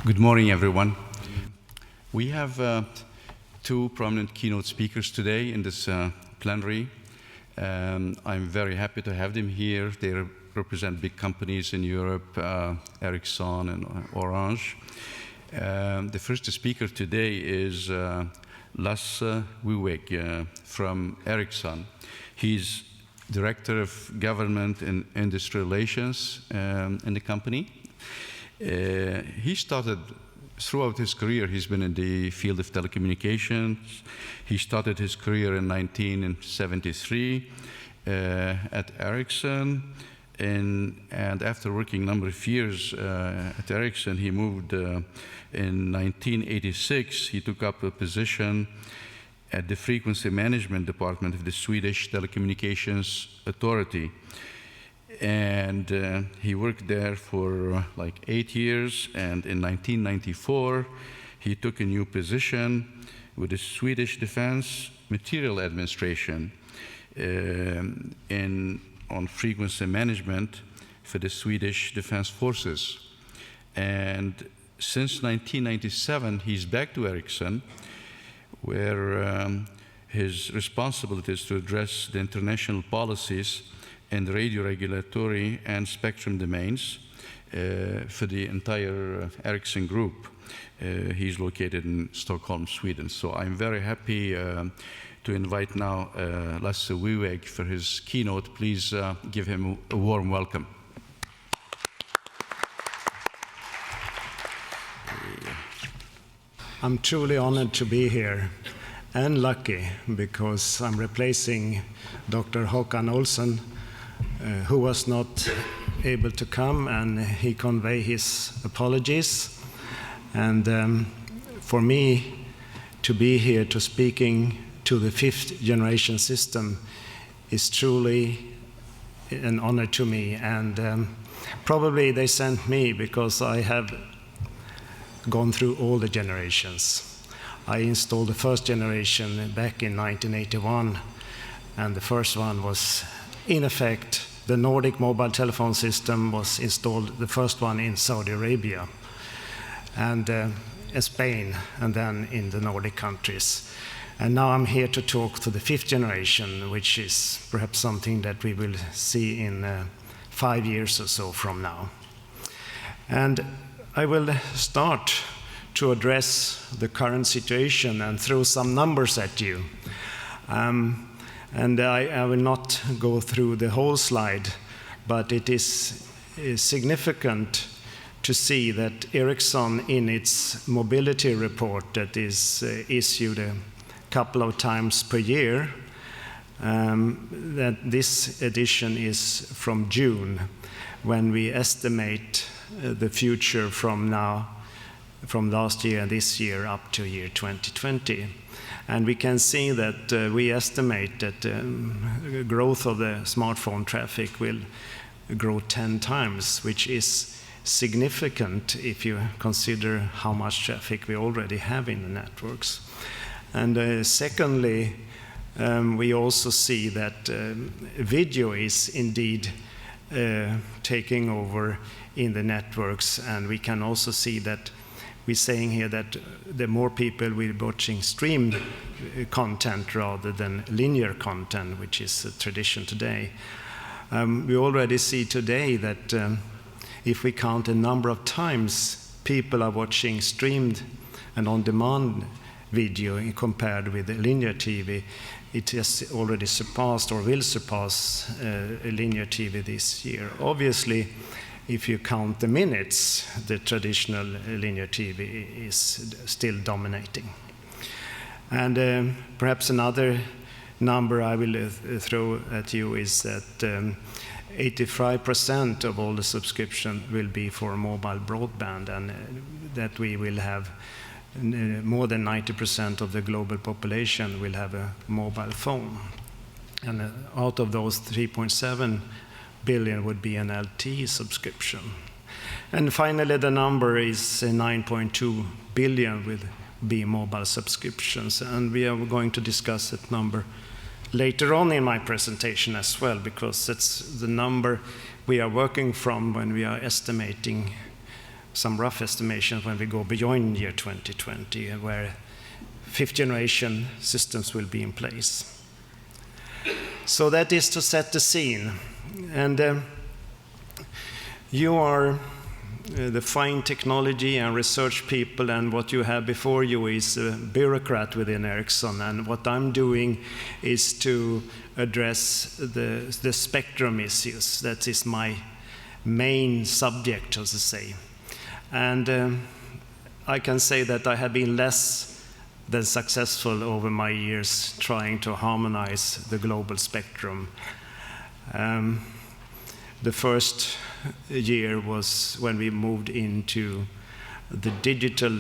Good morning, everyone. We have two prominent keynote speakers today in this plenary. I'm very happy to have them here. They represent big companies in Europe, Ericsson and Orange. The first speaker today is Lasse Wieweg from Ericsson. He's Director of Government and Industry Relations in the company. He started, throughout his career, he's been in the field of telecommunications. He started his career in 1973 at Ericsson. And after working a number of years at Ericsson, he moved in 1986. He took up a position at the Frequency Management Department of the Swedish Telecommunications Authority. And he worked there for like 8 years, and in 1994 he took a new position with the Swedish Defense Materiel Administration on frequency management for the Swedish Defense Forces. And since 1997 he's back to Ericsson, where his responsibility is to address the international policies and radio regulatory and spectrum domains for the entire Ericsson group. He's located in Stockholm, Sweden. So I'm very happy to invite now Lasse Wieweg for his keynote. Please give him a warm welcome. I'm truly honored to be here and lucky because I'm replacing Dr. Håkan Olsen, who was not able to come, and he conveyed his apologies. And for me to be here to speaking to the 5th generation system is truly an honor to me. And probably they sent me because I have gone through all the generations. I installed the first generation back in 1981, and the first one was, in effect, the Nordic mobile telephone system was installed, the first one in Saudi Arabia, and Spain, and then in the Nordic countries. And now I'm here to talk to the 5th generation, which is perhaps something that we will see in 5 years or so from now. And I will start to address the current situation and throw some numbers at you. And I will not go through the whole slide, but it is significant to see that Ericsson, in its mobility report that is issued a couple of times per year, that this edition is from June, when we estimate the future from last year and this year up to year 2020. And we can see that we estimate that growth of the smartphone traffic will grow 10 times, which is significant if you consider how much traffic we already have in the networks. And secondly, we also see that video is indeed taking over in the networks, and we can also see that we're saying here that the more people will be watching streamed content rather than linear content, which is a tradition today. We already see today that if we count the number of times people are watching streamed and on-demand video compared with the linear TV, it has already surpassed or will surpass linear TV this year. Obviously, if you count the minutes, the traditional linear TV is still dominating. And perhaps another number I will throw at you is that 85% of all the subscription will be for mobile broadband, and that we will have more than 90% of the global population will have a mobile phone. And out of those, 3.7 billion would be an LTE subscription. And finally, the number is 9.2 billion with be mobile subscriptions. And we are going to discuss that number later on in my presentation as well, because that's the number we are working from when we are estimating some rough estimations when we go beyond year 2020, where fifth generation systems will be in place. So that is to set the scene. And you are the fine technology and research people, and what you have before you is a bureaucrat within Ericsson. And what I'm doing is to address the spectrum issues. That is my main subject, so to say. And I can say that I have been less than successful over my years trying to harmonize the global spectrum. The first year was when we moved into the digital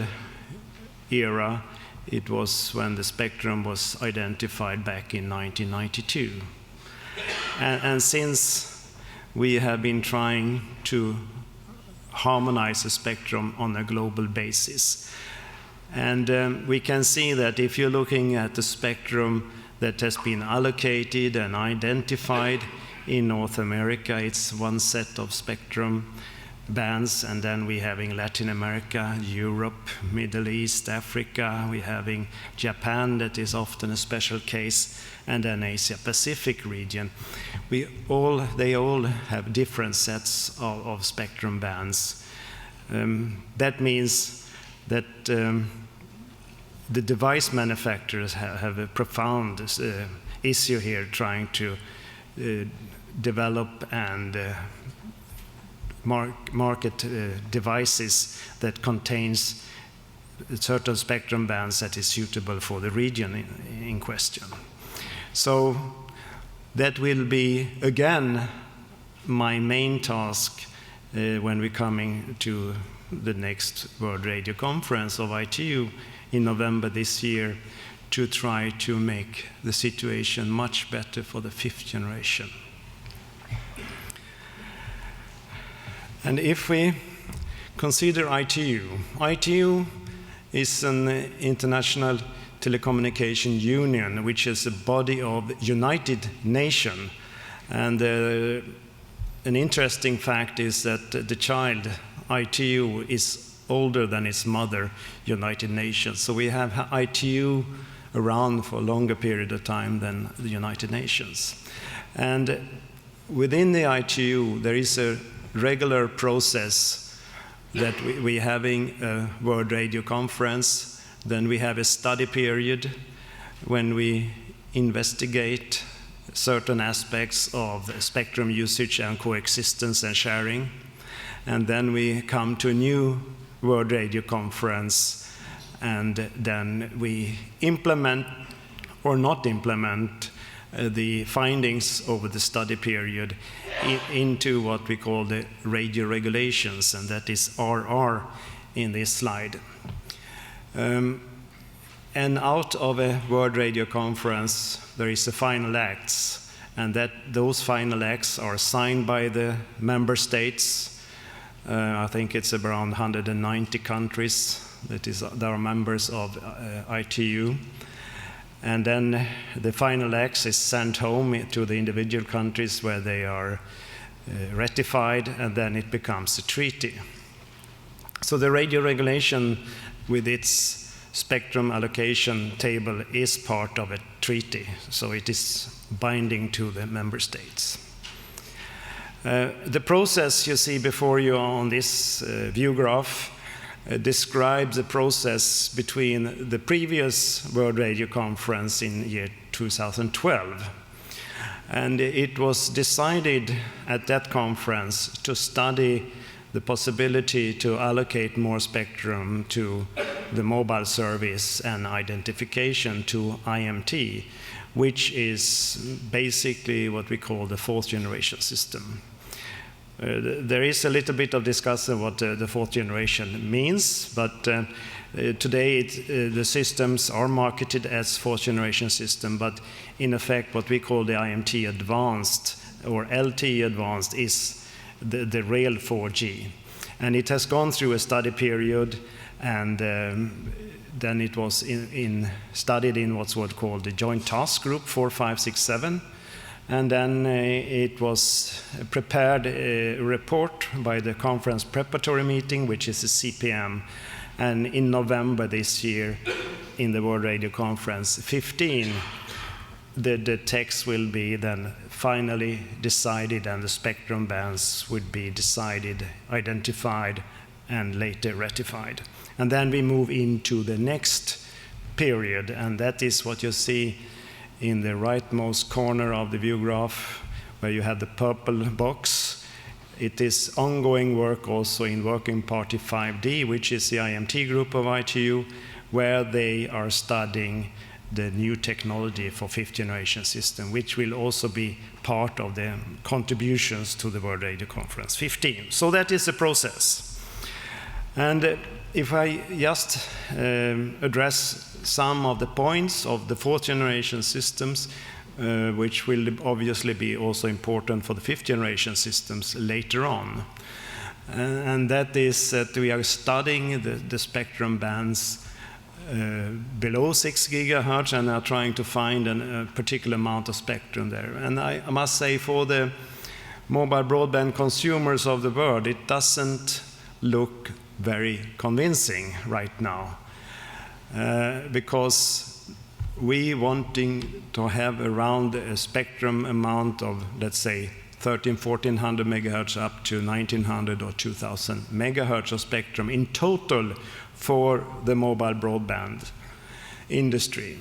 era. It was when the spectrum was identified back in 1992. And since we have been trying to harmonize the spectrum on a global basis. And we can see that if you're looking at the spectrum that has been allocated and identified in North America, it's one set of spectrum bands, and then we having Latin America, Europe, Middle East, Africa, we having Japan, that is often a special case, and then Asia Pacific region. They all have different sets of spectrum bands. That means that the device manufacturers have a profound issue here, trying to develop and market devices that contains certain spectrum bands that is suitable for the region in question. So that will be, again, my main task when we're coming to the next World Radio Conference of ITU in November this year, to try to make the situation much better for the fifth generation. And if we consider ITU is an international telecommunication union, which is a body of United Nations. And an interesting fact is that the child, ITU, is older than its mother, United Nations. So we have ITU around for a longer period of time than the United Nations. And within the ITU, there is a regular process that we're having a World Radio Conference, then we have a study period when we investigate certain aspects of spectrum usage and coexistence and sharing, and then we come to a new World Radio Conference, and then we implement or not implement the findings over the study period into what we call the radio regulations, and that is RR in this slide. And out of a World Radio Conference, there is the final acts, and those final acts are signed by the member states. I think it's around 190 countries that are members of ITU. And then the final acts is sent home to the individual countries where they are ratified, and then it becomes a treaty. So the radio regulation with its spectrum allocation table is part of a treaty, so it is binding to the member states. The process you see before you on this view graph describes the process between the previous World Radio Conference in year 2012. And it was decided at that conference to study the possibility to allocate more spectrum to the mobile service and identification to IMT, which is basically what we call the fourth generation system. There is a little bit of discussion what the fourth generation means, but today the systems are marketed as fourth generation system, but in effect what we call the IMT advanced or LTE advanced is the real 4G. And it has gone through a study period, and then it was studied in what's called the Joint Task Group 4, 5, 6, 7. And then it was prepared a report by the conference preparatory meeting, which is a CPM. And in November this year, in the World Radio Conference 15, the text will be then finally decided, and the spectrum bands would be decided, identified, and later ratified. And then we move into the next period, and that is what you see in the rightmost corner of the view graph, where you have the purple box. It is ongoing work also in Working Party 5D, which is the IMT group of ITU, where they are studying the new technology for fifth generation system, which will also be part of the contributions to the World Radio Conference 15. So that is the process. And if I just address some of the points of the fourth generation systems, which will obviously be also important for the fifth generation systems later on. And that is that we are studying the spectrum bands below 6 gigahertz and are trying to find a particular amount of spectrum there. And I must say, for the mobile broadband consumers of the world, it doesn't look very convincing right now, because we wanting to have around a spectrum amount of, let's say, 1400 megahertz up to 1900 or 2000 megahertz of spectrum in total for the mobile broadband industry.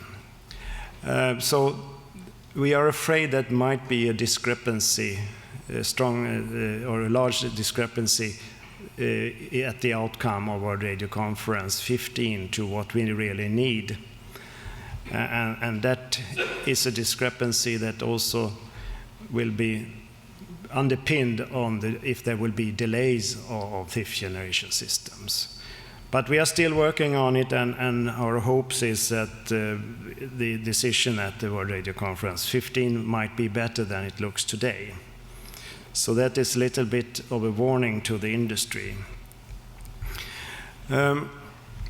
So we are afraid that might be a discrepancy, a strong or a large discrepancy at the outcome of World Radio Conference 15 to what we really need. And that is a discrepancy that also will be underpinned on if there will be delays of fifth generation systems. But we are still working on it, and our hopes is that the decision at the World Radio Conference 15 might be better than it looks today. So that is a little bit of a warning to the industry.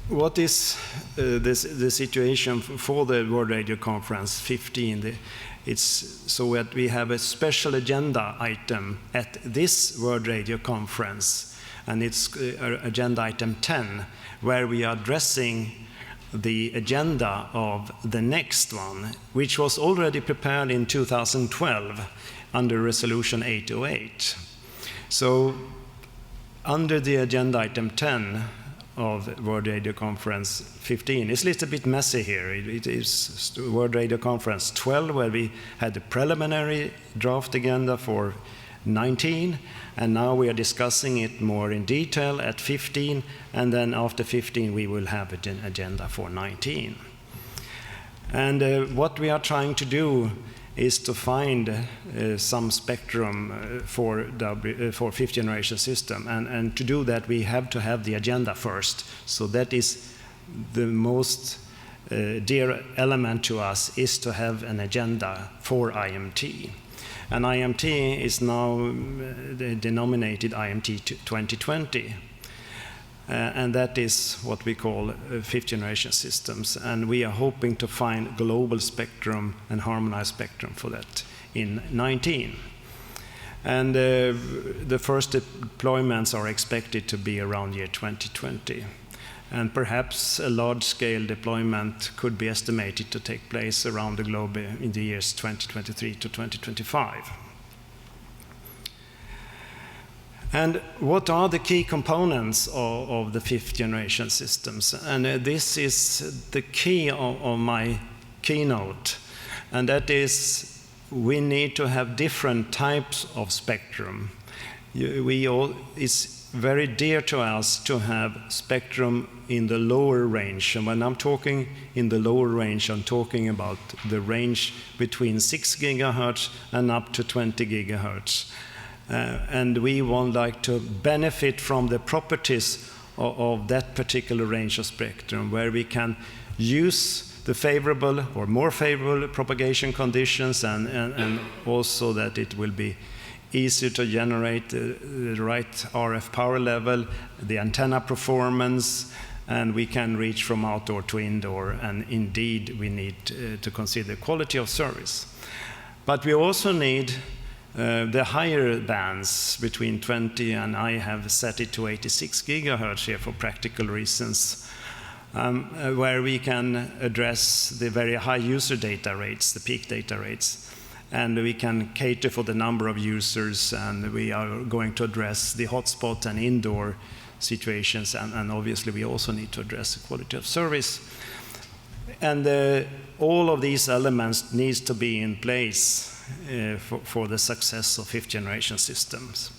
What is the situation for the World Radio Conference 15? It's so that we have a special agenda item at this World Radio Conference, and it's agenda item 10, where we are addressing the agenda of the next one, which was already prepared in 2012 under Resolution 808. So under the agenda item 10 of World Radio Conference 15, it's a little bit messy here. It is World Radio Conference 12, where we had the preliminary draft agenda for 19, and now we are discussing it more in detail at 15, and then after 15 we will have an agenda for 19. And what we are trying to do is to find some spectrum for fifth generation system, and to do that we have to have the agenda first. So that is the most dear element to us, is to have an agenda for IMT. And IMT is now denominated IMT 2020. And that is what we call fifth generation systems. And we are hoping to find global spectrum and harmonized spectrum for that in 19. And the first deployments are expected to be around year 2020. And perhaps a large-scale deployment could be estimated to take place around the globe in the years 2023 to 2025. And what are the key components of the fifth generation systems? And this is the key of my keynote. And that is, we need to have different types of spectrum. It's very dear to us to have spectrum in the lower range. And when I'm talking in the lower range, I'm talking about the range between 6 gigahertz and up to 20 gigahertz. And we would like to benefit from the properties of that particular range of spectrum, where we can use the favorable or more favorable propagation conditions, and also that it will be easier to generate the right RF power level, the antenna performance, and we can reach from outdoor to indoor, and indeed we need to consider quality of service. But we also need the higher bands between 20 and I have set it to 86 gigahertz here for practical reasons, where we can address the very high user data rates, the peak data rates, and we can cater for the number of users, and we are going to address the hotspot and indoor situations, and obviously we also need to address the quality of service. And all of these elements needs to be in place for the success of fifth generation systems.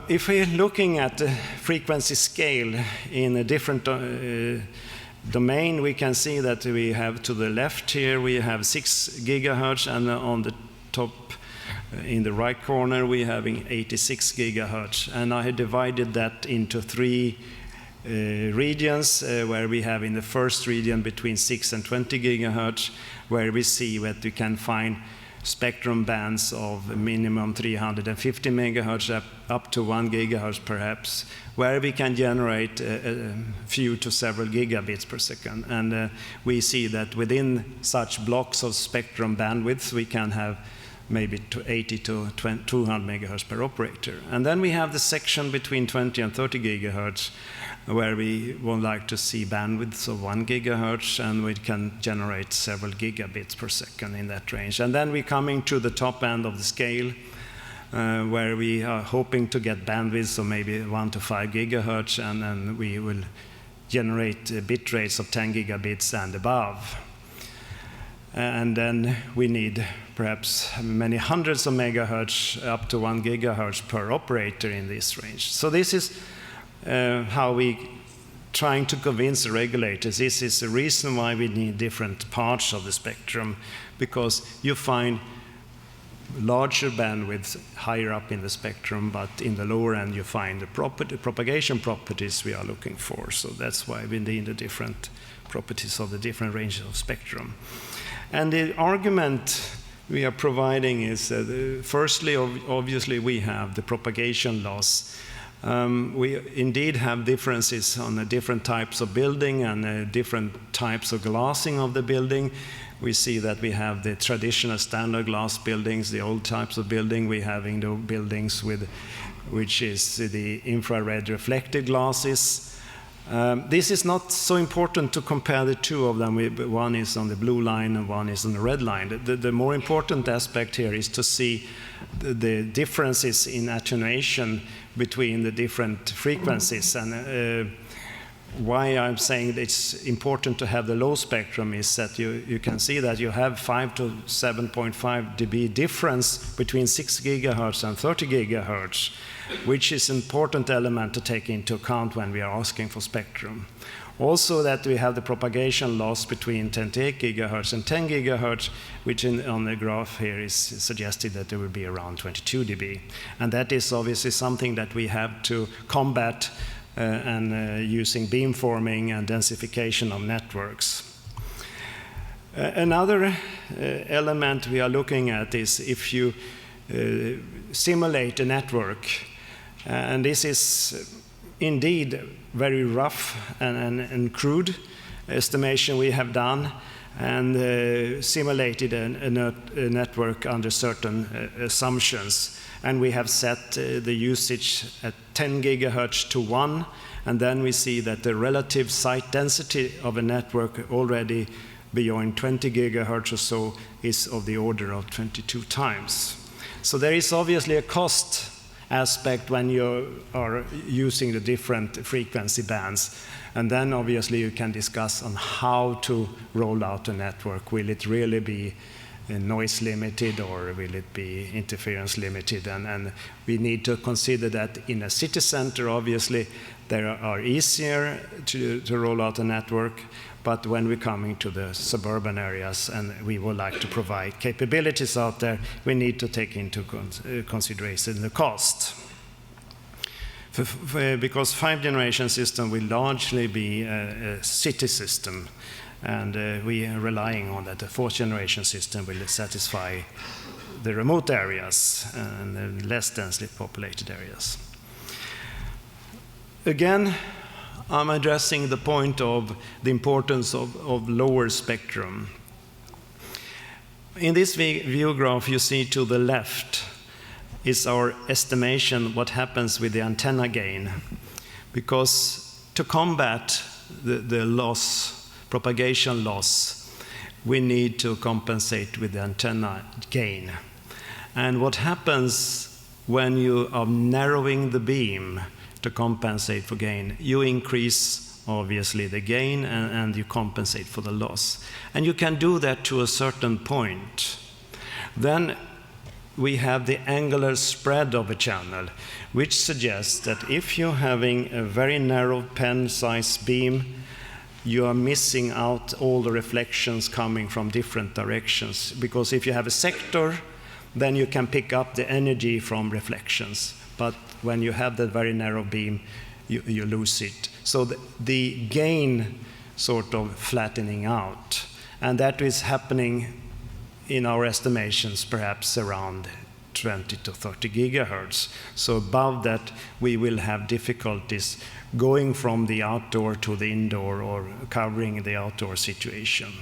If we're looking at the frequency scale in a different domain, we can see that we have to the left here, we have 6 gigahertz, and on the top in the right corner, we have 86 gigahertz. And I have divided that into 3 regions, where we have in the first region between 6 and 20 gigahertz, where we see that we can find spectrum bands of minimum 350 megahertz up to 1 gigahertz perhaps, where we can generate a few to several gigabits per second. And we see that within such blocks of spectrum bandwidth, we can have maybe 80 to 200 megahertz per operator. And then we have the section between 20 and 30 gigahertz, where we would like to see bandwidths of 1 gigahertz, and we can generate several gigabits per second in that range. And then we're coming to the top end of the scale, where we are hoping to get bandwidths of maybe 1 to 5 gigahertz, and then we will generate bit rates of 10 gigabits and above. And then we need perhaps many hundreds of megahertz up to 1 gigahertz per operator in this range. So this is how we trying to convince the regulators. This is the reason why we need different parts of the spectrum, because you find larger bandwidth higher up in the spectrum, but in the lower end you find the propagation properties we are looking for. So that's why we need the different properties of the different ranges of spectrum. And the argument we are providing is that firstly, obviously we have the propagation loss. We indeed have differences on the different types of building and different types of glassing of the building. We see that we have the traditional standard glass buildings, the old types of building. We have in the buildings which is the infrared reflected glasses. This is not so important to compare the two of them. One is on the blue line and one is on the red line. The more important aspect here is to see the differences in attenuation between the different frequencies. And why I'm saying it's important to have the low spectrum is that you can see that you have 5 to 7.5 dB difference between 6 gigahertz and 30 gigahertz, which is an important element to take into account when we are asking for spectrum. Also that we have the propagation loss between 28 gigahertz and 10 gigahertz, which on the graph here is suggested that there will be around 22 dB. And that is obviously something that we have to combat using beamforming and densification of networks. Another element we are looking at is if you simulate a network, and this is indeed very rough and crude estimation we have done, and simulated a network under certain assumptions. And we have set the usage at 10 gigahertz to 1, and then we see that the relative site density of a network already beyond 20 gigahertz or so is of the order of 22 times. So there is obviously a cost aspect when you are using the different frequency bands. And then obviously you can discuss on how to roll out a network. Will it really be noise limited or will it be interference limited? And we need to consider that in a city center, obviously, there are easier to roll out a network. But when we're coming to the suburban areas and we would like to provide capabilities out there, we need to take into consideration the cost. Because 5th generation system will largely be a city system, and we are relying on that the 4th generation system will satisfy the remote areas and the less densely populated areas. Again, I'm addressing the point of the importance of lower spectrum. In this view graph, you see to the left is our estimation what happens with the antenna gain. Because to combat the loss, propagation loss, we need to compensate with the antenna gain. And what happens when you are narrowing the beam to compensate for gain, you increase obviously the gain and you compensate for the loss. And you can do that to a certain point. Then we have the angular spread of a channel, which suggests that if you're having a very narrow pen-sized beam, you are missing out all the reflections coming from different directions. Because if you have a sector, then you can pick up the energy from reflections. But when you have that very narrow beam, you lose it. So the gain sort of flattening out. And that is happening in our estimations perhaps around 20 to 30 gigahertz. So above that, we will have difficulties going from the outdoor to the indoor or covering the outdoor situation.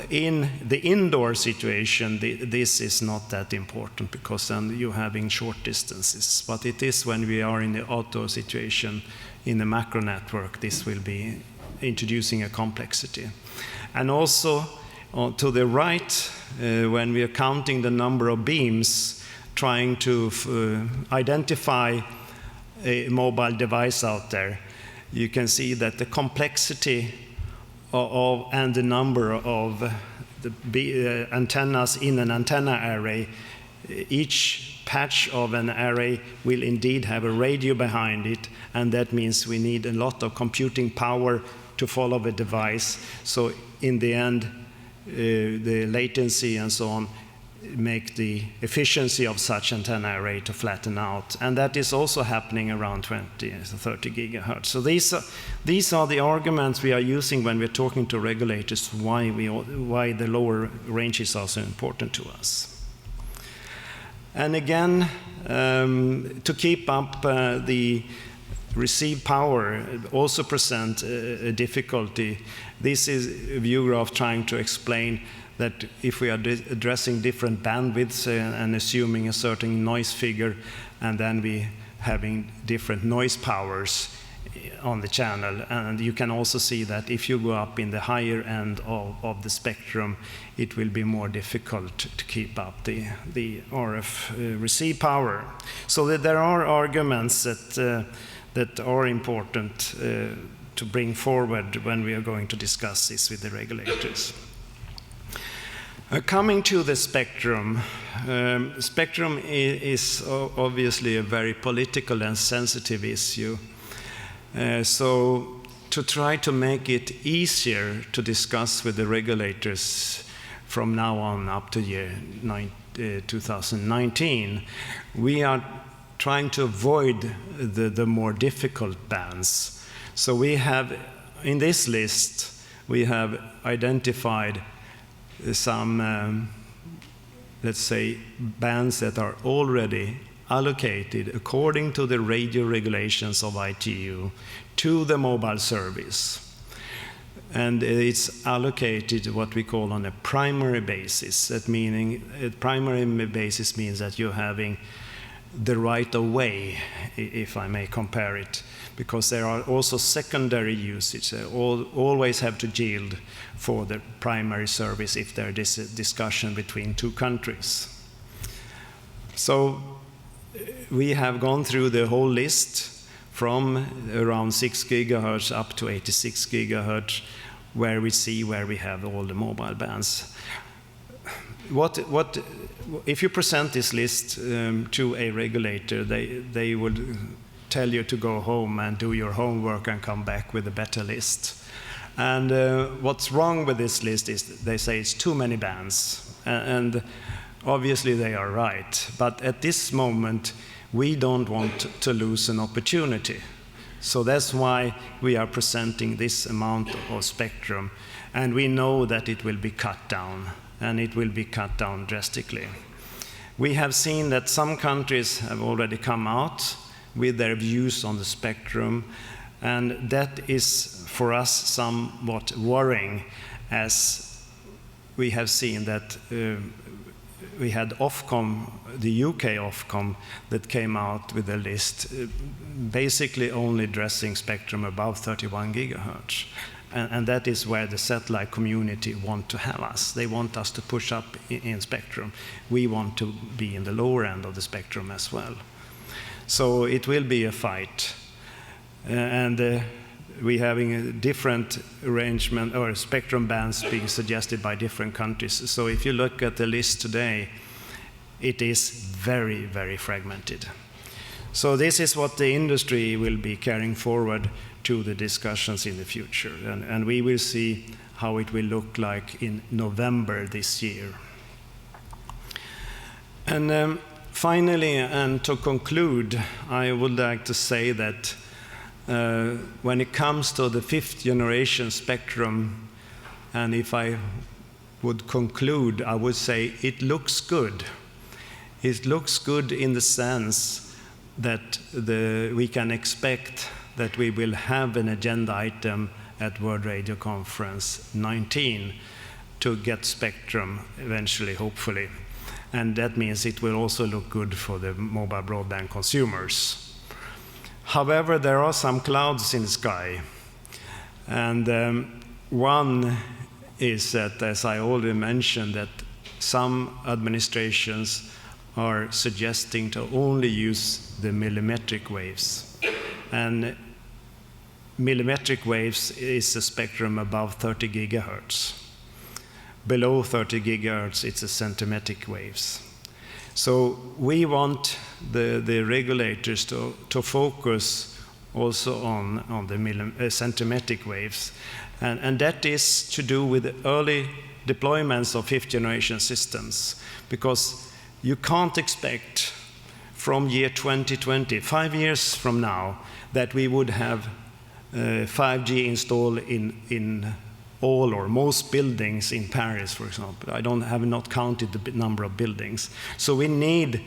In the indoor situation, this is not that important because then you're having short distances. But it is when we are in the outdoor situation, in the macro network, this will be introducing a complexity. And also to the right, when we are counting the number of beams, trying to identify a mobile device out there, you can see that the complexity and the number of the antennas in an antenna array, each patch of an array will indeed have a radio behind it, and that means we need a lot of computing power to follow the device. So in the end, the latency and so on make the efficiency of such antenna array to flatten out. And that is also happening around 20 to 30 gigahertz. So these are the arguments we are using when we're talking to regulators why the lower ranges are so important to us. And again, to keep up the receive power also present a difficulty. This is a view graph trying to explain that if we are addressing different bandwidths and assuming a certain noise figure, and then we having different noise powers on the channel. And you can also see that if you go up in the higher end of the spectrum, it will be more difficult to keep up the RF receive power. So that there are arguments that are important to bring forward when we are going to discuss this with the regulators. Coming to the spectrum, spectrum is obviously a very political and sensitive issue. So to try to make it easier to discuss with the regulators from now on up to year 2019, we are trying to avoid the more difficult bands. So we have, in this list, we have identified some, let's say, bands that are already allocated according to the radio regulations of ITU to the mobile service. And it's allocated what we call on a primary basis. That meaning, a primary basis means that you're having the right of way, if I may compare it, because there are also secondary usage. They always have to yield for the primary service if there is a discussion between two countries. So we have gone through the whole list from around 6 gigahertz up to 86 gigahertz, where we see where we have all the mobile bands. If you present this list to a regulator, they would tell you to go home and do your homework and come back with a better list. And what's wrong with this list is they say it's too many bands. And obviously they are right. But at this moment, we don't want to lose an opportunity. So that's why we are presenting this amount of spectrum. And we know that it will be cut down. And it will be cut down drastically. We have seen that some countries have already come out with their views on the spectrum, and that is for us somewhat worrying, as we have seen that we had Ofcom, the UK Ofcom, that came out with a list basically only addressing spectrum above 31 gigahertz. And that is where the satellite community want to have us. They want us to push up in spectrum. We want to be in the lower end of the spectrum as well. So it will be a fight. We're having a different arrangement or spectrum bands being suggested by different countries. So if you look at the list today, it is very, very fragmented. So this is what the industry will be carrying forward to the discussions in the future. And we will see how it will look like in November this year. And finally, and to conclude, I would like to say that when it comes to the 5th generation spectrum, and if I would conclude, I would say it looks good. It looks good in the sense that we can expect that we will have an agenda item at World Radio Conference 19 to get spectrum eventually, hopefully. And that means it will also look good for the mobile broadband consumers. However, there are some clouds in the sky. And one is that, as I already mentioned, that some administrations are suggesting to only use the millimetric waves. And millimetric waves is a spectrum above 30 gigahertz. Below 30 gigahertz, it's a centimetric waves. So we want the regulators to focus also on the centimetric waves. And that is to do with the early deployments of 5th generation systems, because you can't expect from year 2020, 5 years from now, that we would have 5G installed in all or most buildings in Paris, for example. I have not counted the number of buildings. So we need,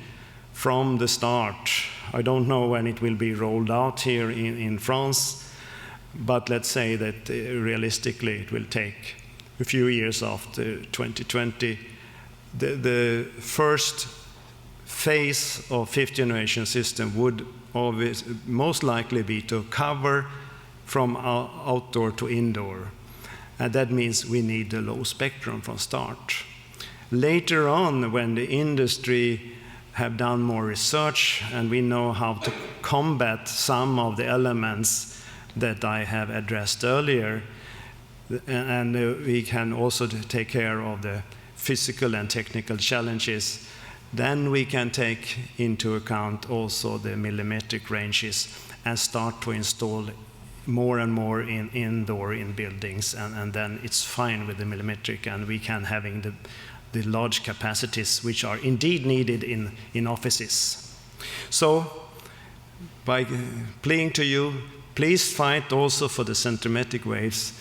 from the start, I don't know when it will be rolled out here in France, but let's say that realistically it will take a few years after 2020. The first phase of 5th generation system would always most likely be to cover from outdoor to indoor. And that means we need a low spectrum from start. Later on, when the industry have done more research and we know how to combat some of the elements that I have addressed earlier, and we can also take care of the physical and technical challenges, then we can take into account also the millimetric ranges and start to install more and more indoor in buildings, and then it's fine with the millimetric, and we can having the large capacities which are indeed needed in offices. So by pleading to you, please fight also for the centimetric waves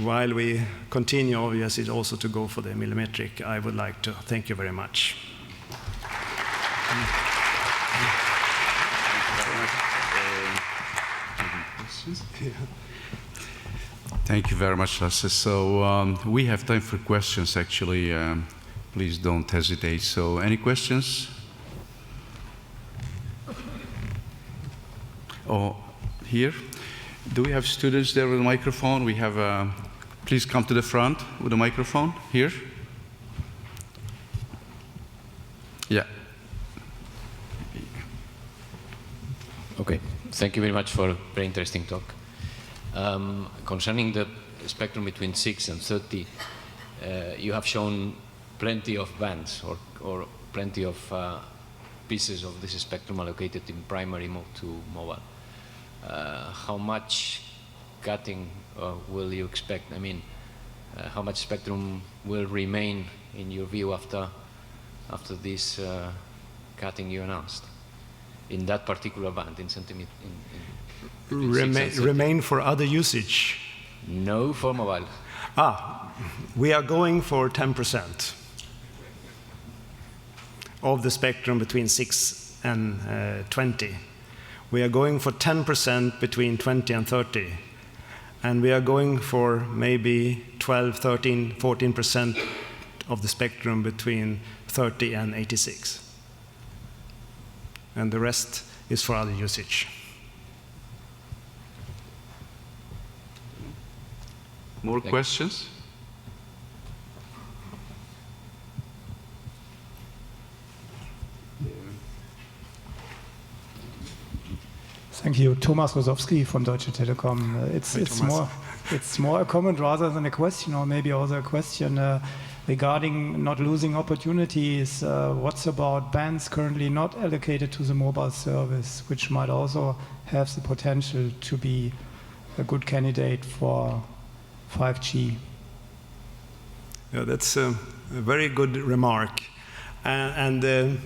while we continue obviously also to go for the millimetric. I would like to thank you very much. Thank you very much, Lasse. So we have time for questions, actually. Please don't hesitate. So any questions? Oh, here? Do we have students there with a microphone? We have, please come to the front with a microphone. Here? Yeah. Okay. Thank you very much for a very interesting talk. Concerning the spectrum between 6 and 30, you have shown plenty of bands or plenty of pieces of this spectrum allocated in primary mode to mobile. How much cutting will you expect? I mean, how much spectrum will remain in your view after this cutting you announced in that particular band in centimeter? Remain for other usage? No, for mobile. We are going for 10% of the spectrum between 6 and 20. We are going for 10% between 20 and 30. And we are going for maybe 12, 13, 14% of the spectrum between 30 and 86. And the rest is for other usage. More questions? Thank you. Thomas Rosowski from Deutsche Telekom. It's more a comment rather than a question, or maybe also a question regarding not losing opportunities. What's about bands currently not allocated to the mobile service, which might also have the potential to be a good candidate for 5G? Yeah, that's a very good remark. And the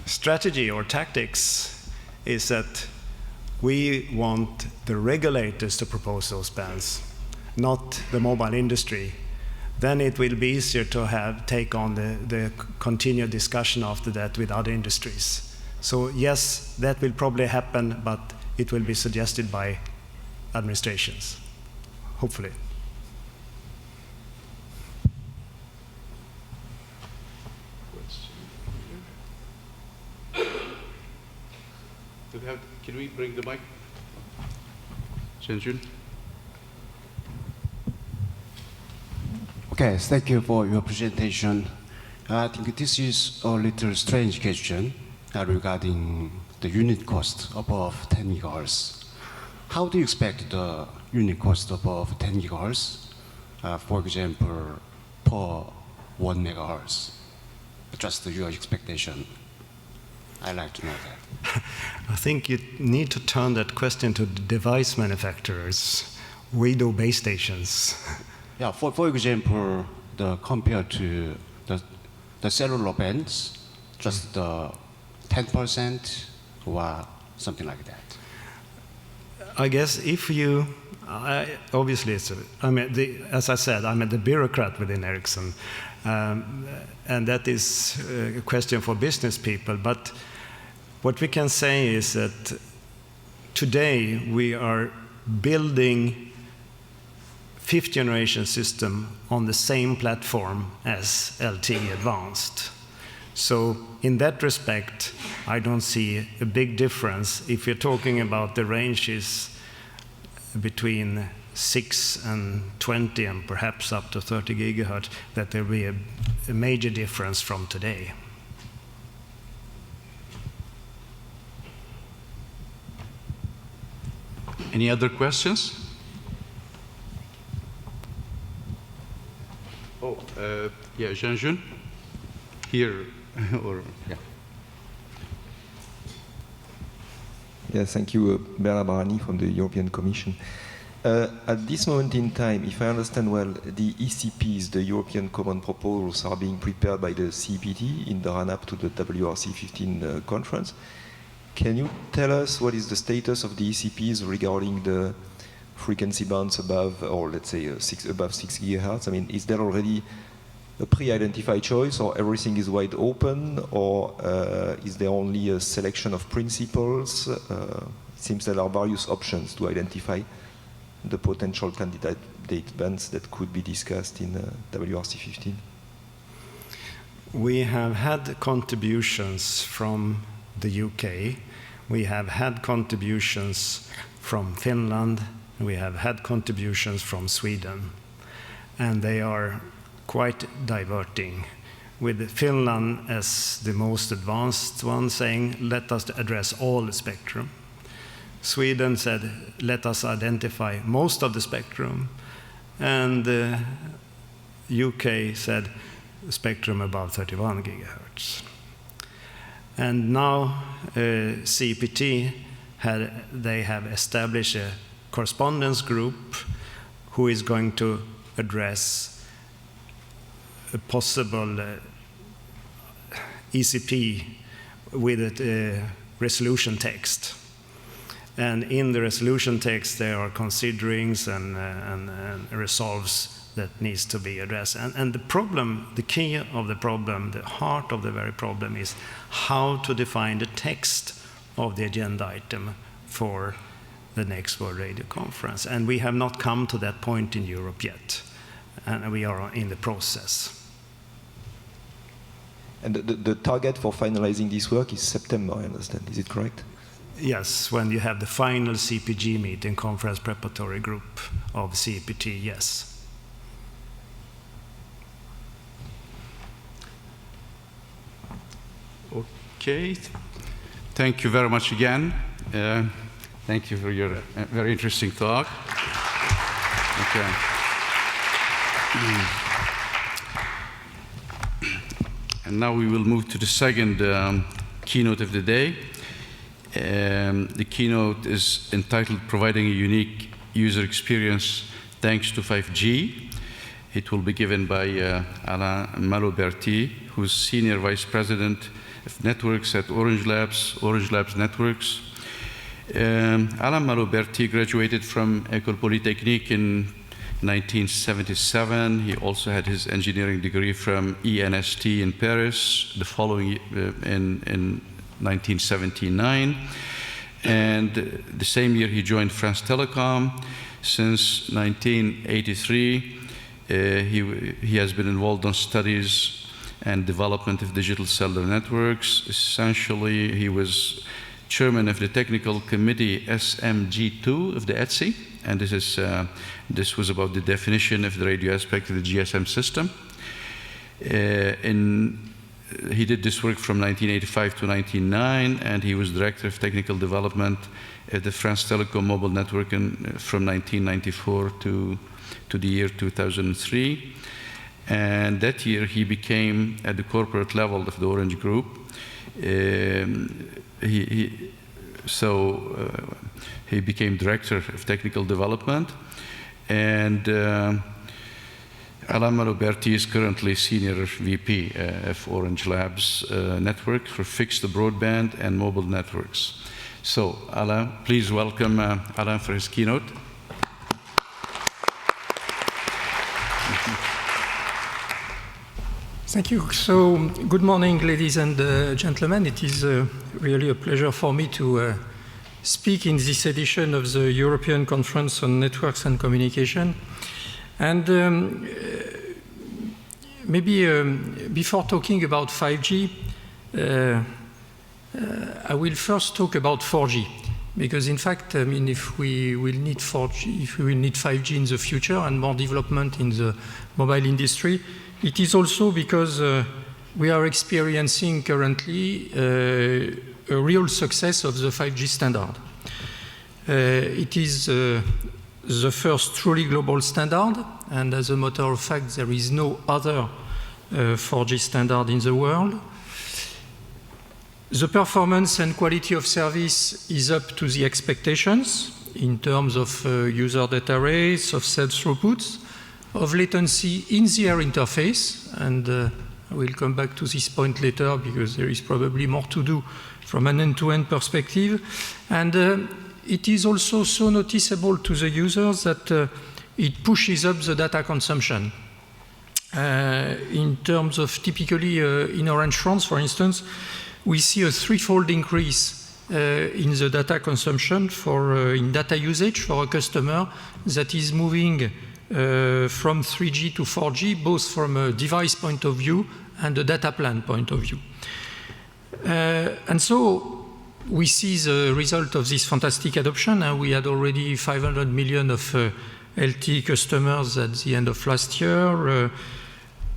strategy or tactics is that we want the regulators to propose those bands, not the mobile industry. Then it will be easier to take on the continued discussion after that with other industries. So yes, that will probably happen, but it will be suggested by administrations, hopefully. Can we bring the mic? Shenjun? Okay, thank you for your presentation. I think this is a little strange question regarding the unit cost above 10 gigahertz. How do you expect the unit cost above 10 gigahertz, for example, per 1 megahertz? Just your expectation. I'd like to know that. I think you need to turn that question to the device manufacturers. We do base stations. Yeah, for example, compared to the cellular bands, just 10% or something like that. I guess if you, obviously, as I said, I'm the bureaucrat within Ericsson, and that is a question for business people. But what we can say is that today we are building fifth generation system on the same platform as LTE Advanced. So in that respect, I don't see a big difference. If you're talking about the ranges between 6 and 20 and perhaps up to 30 gigahertz, that there will be a major difference from today. Any other questions? Oh, yeah, Jean-Jun? Here, or, yeah. Yeah, thank you, Bernard Barani from the European Commission. At this moment in time, if I understand well, the ECPs, the European Common Proposals, are being prepared by the CPT in the run-up to the WRC 15 conference. Can you tell us what is the status of the ECPs regarding the frequency bands above, or let's say above 6 gigahertz? I mean, is there already a pre-identified choice, or everything is wide open, or is there only a selection of principles? It seems there are various options to identify the potential candidate bands that could be discussed in WRC 15. We have had contributions from the UK, we have had contributions from Finland, we have had contributions from Sweden, and they are quite diverting, with Finland as the most advanced one saying, let us address all the spectrum. Sweden said, let us identify most of the spectrum, and the UK said, spectrum above 31 gigahertz. And now CPT, they have established a correspondence group who is going to address a possible ECP with a resolution text. And in the resolution text, there are considerings and resolves that needs to be addressed. And the problem, the key of the problem, the heart of the very problem is how to define the text of the agenda item for the next World Radio Conference. And we have not come to that point in Europe yet, and we are in the process. And the target for finalizing this work is September, I understand. Is it correct? Yes, when you have the final CPG meeting, Conference Preparatory Group of CPT, yes. Okay, thank you very much again. Thank you for your very interesting talk. Okay. And now we will move to the second keynote of the day. The keynote is entitled Providing a Unique User Experience Thanks to 5G. It will be given by Alain Malo-Berty, who's Senior Vice President of Networks at Orange Labs Networks. Alain Malo-Berty graduated from École Polytechnique in 1977. He also had his engineering degree from EuCNC in Paris, the following in 1979. And the same year he joined France Telecom. Since 1983, he has been involved in studies and development of digital cellular networks. Essentially, he was chairman of the technical committee SMG2 of the ETSI, and this was about the definition of the radio aspect of the GSM system. He did this work from 1985 to 1999, and he was director of technical development at the France Telecom mobile network from 1994 to the year 2003. And that year he became, at the corporate level of the Orange Group, he became director of technical development, and Alain Malo-Berty is currently senior VP of Orange Labs Network for fixed broadband and mobile networks. So, Alain, please welcome Alain for his keynote. Thank you. So, good morning, ladies and gentlemen. It is really a pleasure for me to speak in this edition of the European Conference on Networks and Communication. And maybe before talking about 5G, I will first talk about 4G. Because in fact, I mean, if we will need 4G, if we will need 5G in the future and more development in the mobile industry, it is also because we are experiencing currently a real success of the 5G standard. It is the first truly global standard, and as a matter of fact, there is no other 4G standard in the world. The performance and quality of service is up to the expectations in terms of user data rates, of sales throughputs, of latency in the air interface, and I will come back to this point later because there is probably more to do from an end-to-end perspective. And it is also so noticeable to the users that it pushes up the data consumption. In terms of typically in Orange France, for instance, we see a threefold increase in the data consumption in data usage for a customer that is moving from 3G to 4G, both from a device point of view and a data plan point of view. And so we see the result of this fantastic adoption, and we had already 500 million of LTE customers at the end of last year.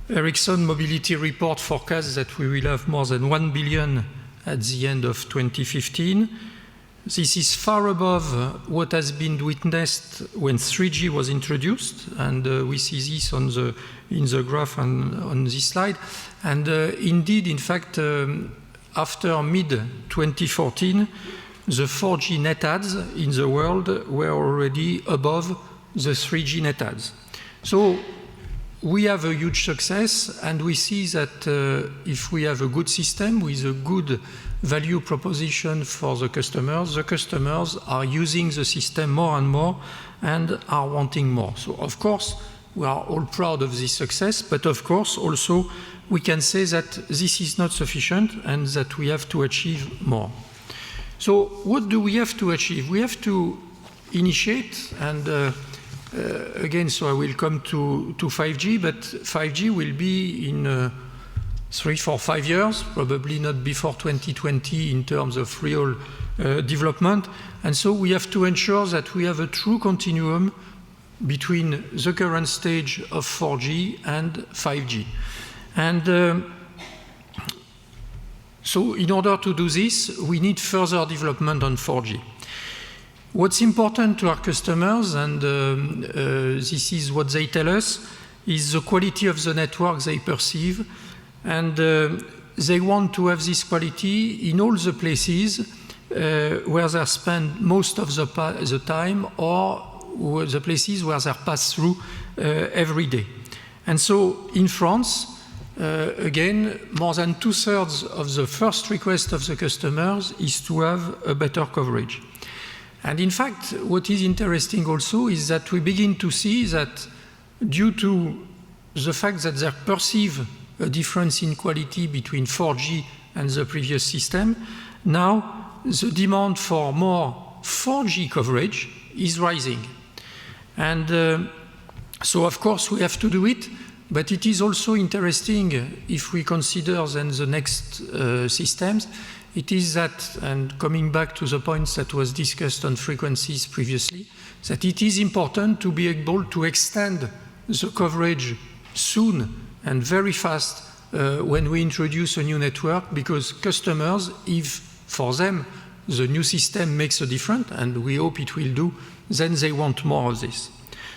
Ericsson Mobility Report forecasts that we will have more than 1 billion at the end of 2015. This is far above what has been witnessed when 3G was introduced, and we see this in the graph on this slide. And indeed, in fact, after mid-2014, the 4G net adds in the world were already above the 3G net adds. So we have a huge success, and we see that if we have a good system with a good value proposition for the customers are using the system more and more and are wanting more. So of course, we are all proud of this success, but of course also we can say that this is not sufficient and that we have to achieve more. So what do we have to achieve? We have to initiate, and again, so I will come to 5G, but 5G will be in 3, 4, 5 years, probably not before 2020 in terms of real development. And so we have to ensure that we have a true continuum between the current stage of 4G and 5G. And so in order to do this, we need further development on 4G. What's important to our customers, and this is what they tell us, is the quality of the network they perceive. And they want to have this quality in all the places where they spend most of the time, or the places where they pass through every day. And so in France, again, more than 2/3 of the first request of the customers is to have a better coverage. And in fact, what is interesting also is that we begin to see that due to the fact that they perceive a difference in quality between 4G and the previous system, now the demand for more 4G coverage is rising. And so of course we have to do it, but it is also interesting if we consider then the next systems, it is that, and coming back to the points that was discussed on frequencies previously, that it is important to be able to extend the coverage soon and very fast when we introduce a new network, because customers, if for them the new system makes a difference, and we hope it will do, then they want more of this.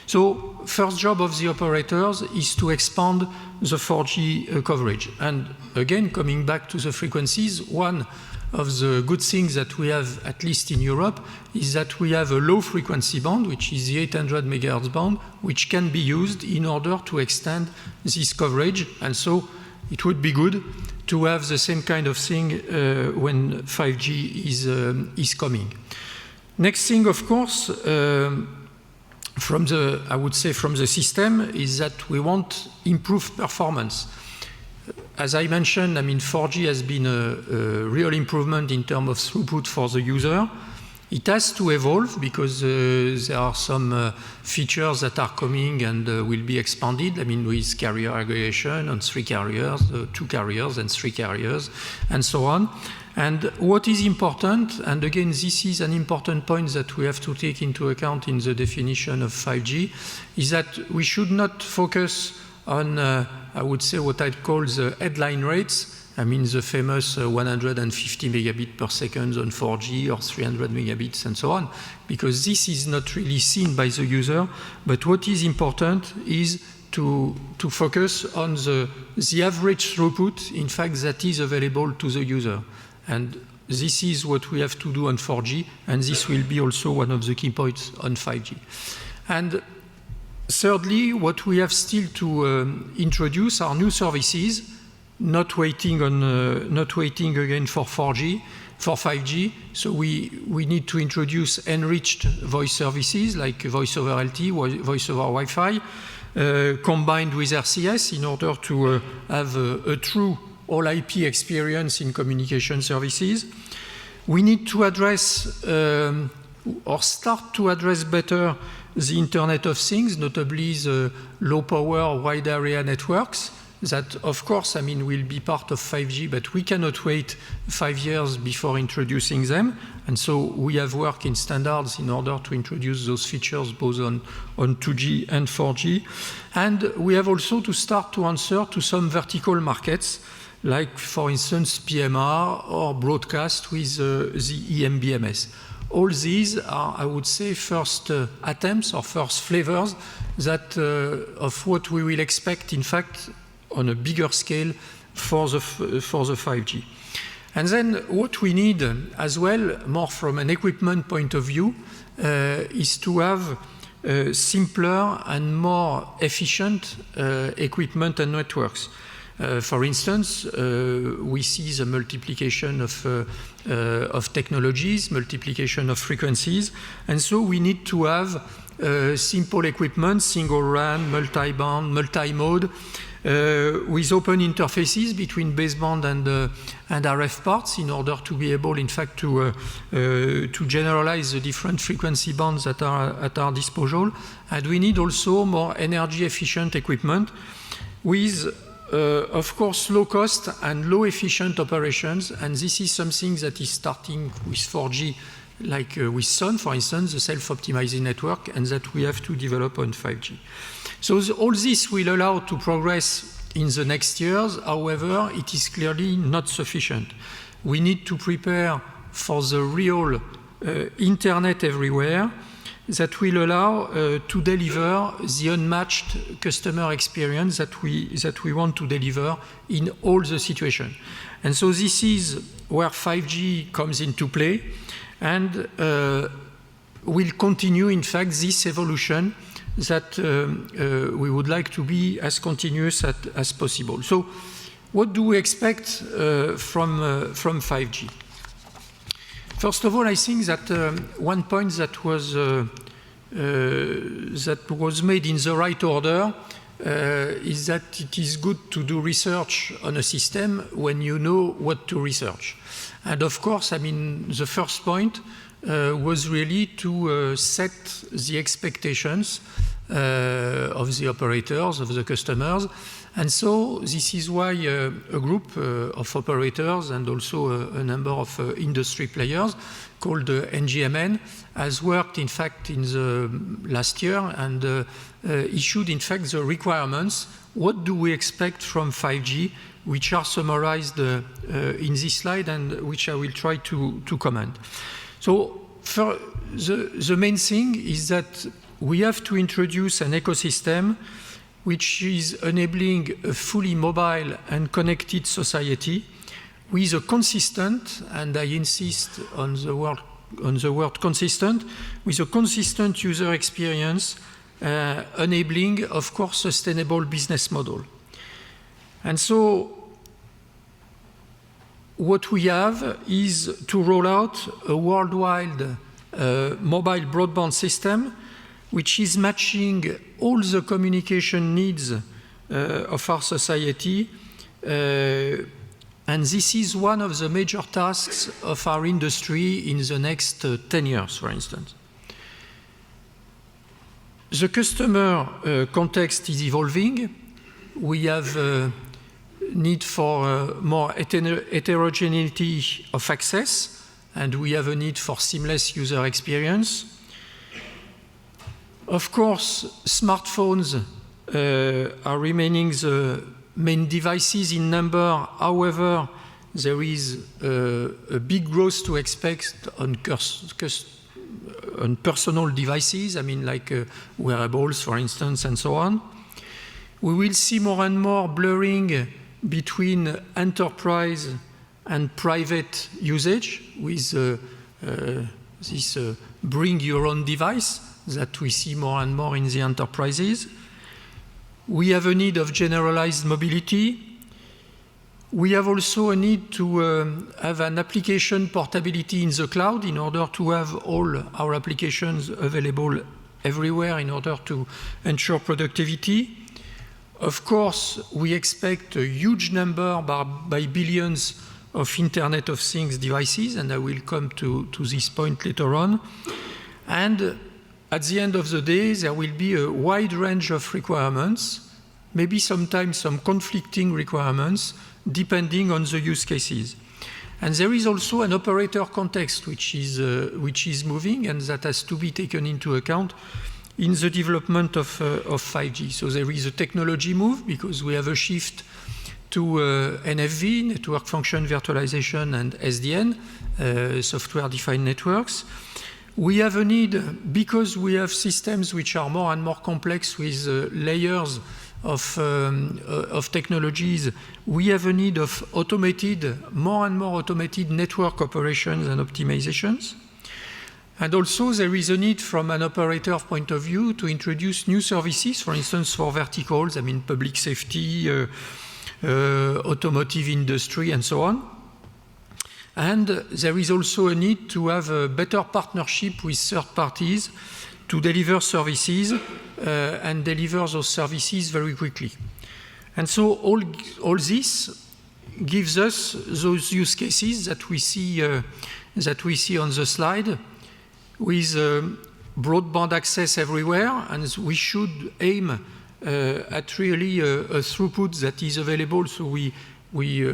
So first job of the operators is to expand the 4G coverage. And again, coming back to the frequencies, one of the good things that we have, at least in Europe, is that we have a low frequency band, which is the 800 MHz band, which can be used in order to extend this coverage. And so it would be good to have the same kind of thing when 5G is coming. Next thing, of course, I would say from the system, is that we want improved performance. As I mentioned, I mean, 4G has been a real improvement in terms of throughput for the user. It has to evolve because there are some features that are coming and will be expanded. I mean, with carrier aggregation on 3 carriers, 2 carriers and 3 carriers, and so on. And what is important, and again, this is an important point that we have to take into account in the definition of 5G, is that we should not focus on, I would say, what I'd call the headline rates. I mean, the famous 150 megabits per second on 4G or 300 megabits and so on, because this is not really seen by the user. But what is important is to focus on the average throughput, in fact, that is available to the user. And this is what we have to do on 4G, and this will be also one of the key points on 5G. And thirdly, what we have still to introduce are new services, not waiting again for 4G, for 5G. So we need to introduce enriched voice services like voice over LTE, voice over Wi-Fi, combined with RCS in order to have a true all IP experience in communication services. We need to address or start to address better the Internet of Things, notably the low power wide area networks that, of course, I mean, will be part of 5G, but we cannot wait 5 years before introducing them. And so we have worked in standards in order to introduce those features both on 2G and 4G. And we have also to start to answer to some vertical markets, like, for instance, PMR or broadcast with the eMBMS. All these are, I would say, first attempts or first flavors that of what we will expect, in fact, on a bigger scale for the 5G. And then what we need as well, more from an equipment point of view, is to have simpler and more efficient equipment and networks. For instance, we see the multiplication of technologies, multiplication of frequencies, and so we need to have simple equipment, single RAN, multi-band, multi-mode, with open interfaces between baseband and RF parts in order to be able, in fact, to generalize the different frequency bands that are at our disposal. And we need also more energy efficient equipment with of course, low cost and low efficient operations, and this is something that is starting with 4G, like with SON, for instance, the self-optimizing network, and that we have to develop on 5G. So all this will allow to progress in the next years. However, it is clearly not sufficient. We need to prepare for the real internet everywhere that will allow to deliver the unmatched customer experience that we want to deliver in all the situations. And so this is where 5G comes into play, and will continue, in fact, this evolution that we would like to be as continuous as possible. So what do we expect from 5G? First of all, I think that one point that was made in the right order is that it is good to do research on a system when you know what to research. And of course, I mean, the first point was really to set the expectations of the operators, of the customers. And so this is why a group of operators and also a number of industry players called NGMN has worked, in fact, in the last year and issued, in fact, the requirements. What do we expect from 5G, which are summarized in this slide and which I will try to comment. So the main thing is that we have to introduce an ecosystem which is enabling a fully mobile and connected society with a consistent, and I insist on the word consistent, with a consistent user experience, enabling, of course, sustainable business model. And so what we have is to roll out a worldwide mobile broadband system which is matching all the communication needs of our society. And this is one of the major tasks of our industry in the next 10 years, for instance. The customer context is evolving. We have need for more heterogeneity of access, and we have a need for seamless user experience. Of course, smartphones are remaining the main devices in number. However, there is a big growth to expect on personal devices, I mean, like wearables, for instance, and so on. We will see more and more blurring between enterprise and private usage with this bring your own device that we see more and more in the enterprises. We have a need of generalized mobility. We have also a need to have an application portability in the cloud in order to have all our applications available everywhere in order to ensure productivity. Of course, we expect a huge number by billions of Internet of Things devices, and I will come to this point later on. And at the end of the day, there will be a wide range of requirements, maybe sometimes some conflicting requirements, depending on the use cases. And there is also an operator context which is moving, and that has to be taken into account in the development of 5G. So there is a technology move because we have a shift to NFV, Network Function Virtualization, and SDN, Software-Defined Networks. We have a need, because we have systems which are more and more complex with layers of technologies, we have a need of more and more automated network operations and optimizations. And also there is a need from an operator point of view to introduce new services, for instance, for verticals, I mean public safety, automotive industry, and so on. And there is also a need to have a better partnership with third parties to deliver services and deliver those services very quickly. And so all this gives us those use cases that we see on the slide, with broadband access everywhere, and we should aim at really a throughput that is available. So we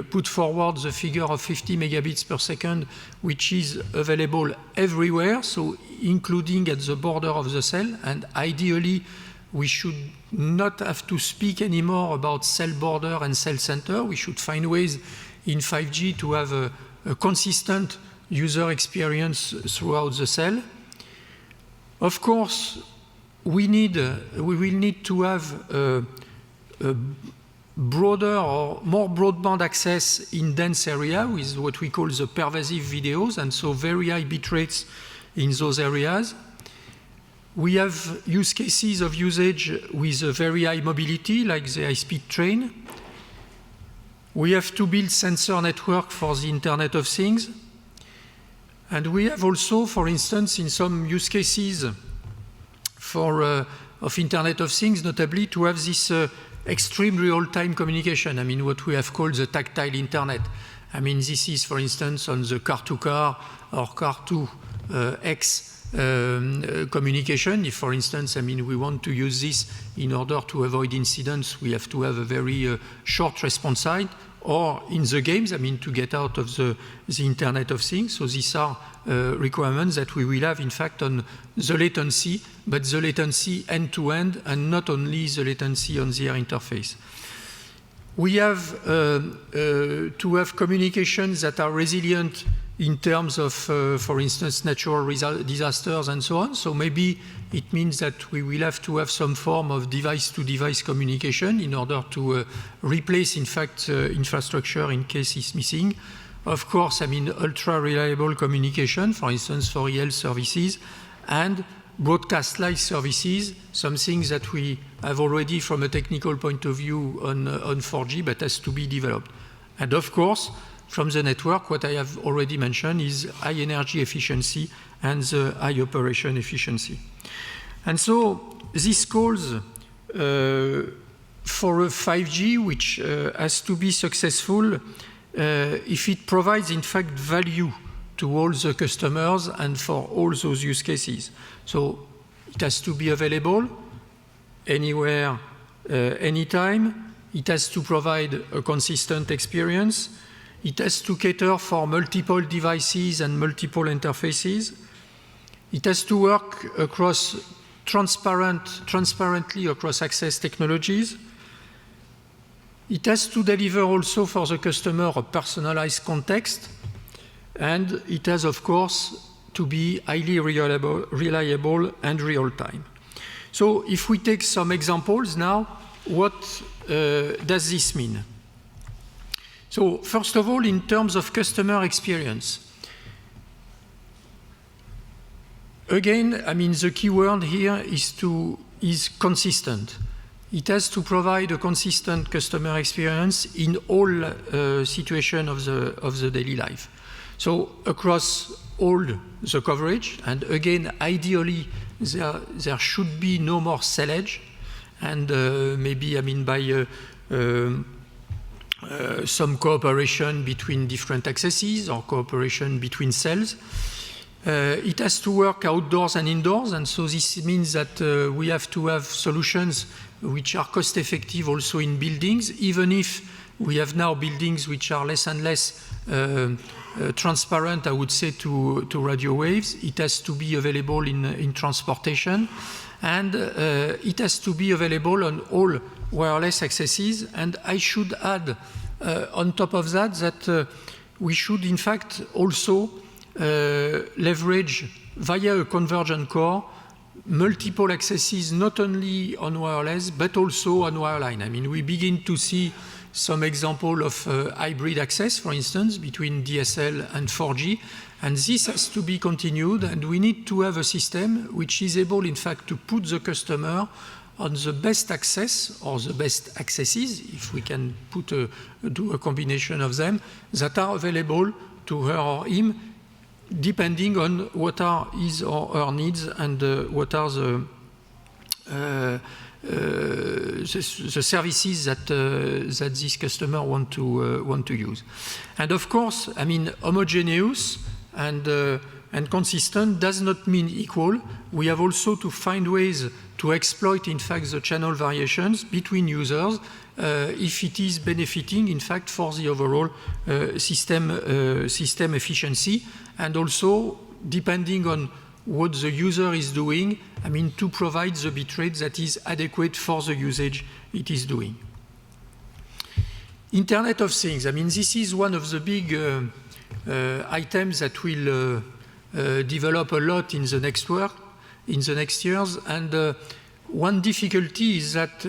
put forward the figure of 50 megabits per second, which is available everywhere, so including at the border of the cell. And ideally, we should not have to speak anymore about cell border and cell center. We should find ways in 5G to have a consistent user experience throughout the cell. Of course, we will need to have a broader or more broadband access in dense area with what we call the pervasive videos, and so very high bit rates in those areas. We have use cases of usage with a very high mobility, like the high-speed train. We have to build sensor network for the Internet of Things. And we have also, for instance, in some use cases of Internet of Things, notably to have this extreme real-time communication. I mean, what we have called the tactile internet. I mean, this is, for instance, on the car-to-car or car-to-X communication. If, for instance, I mean, we want to use this in order to avoid incidents, we have to have a very short response time. Or in the games, I mean, to get out of the Internet of Things. So these are requirements that we will have, in fact, on the latency, but the latency end-to-end, and not only the latency on the air interface. We have to have communications that are resilient in terms of, for instance, natural disasters and so on. So maybe it means that we will have to have some form of device-to-device communication in order to replace, in fact, infrastructure in case it's missing. Of course, I mean, ultra-reliable communication, for instance, for EL services, and broadcast-like services, something that we have already from a technical point of view on 4G, but has to be developed. And of course, from the network, what I have already mentioned is high energy efficiency and the high operation efficiency. And so this calls for a 5G which has to be successful if it provides, in fact, value to all the customers and for all those use cases. So it has to be available anywhere, anytime. It has to provide a consistent experience. It has to cater for multiple devices and multiple interfaces. It has to work across transparently across access technologies. It has to deliver also for the customer a personalized context. And it has, of course, to be highly reliable and real-time. So if we take some examples now, what does this mean? So first of all, in terms of customer experience, again, I mean, the key word here is consistent. It has to provide a consistent customer experience in all situations of the daily life. So across all the coverage, and again, ideally, there should be no more sellage, and maybe, I mean, by some cooperation between different accesses or cooperation between cells. It has to work outdoors and indoors, and so this means that we have to have solutions which are cost-effective also in buildings, even if we have now buildings which are less and less transparent, I would say, to radio waves. It has to be available in transportation, and it has to be available on all wireless accesses. And I should add on top of that we should in fact also leverage via a convergent core multiple accesses, not only on wireless but also on wireline. I mean, we begin to see some example of hybrid access, for instance, between DSL and 4G, and this has to be continued, and we need to have a system which is able, in fact, to put the customer on the best access or the best accesses, if we can do a combination of them, that are available to her or him, depending on what are his or her needs and what are the services that this customer want to use. And of course, I mean, homogeneous and and consistent does not mean equal. We have also to find ways to exploit, in fact, the channel variations between users if it is benefiting, in fact, for the overall system efficiency, and also depending on what the user is doing, I mean, to provide the bitrate that is adequate for the usage it is doing. Internet of Things, I mean, this is one of the big items that will develop a lot in the next years, and one difficulty is that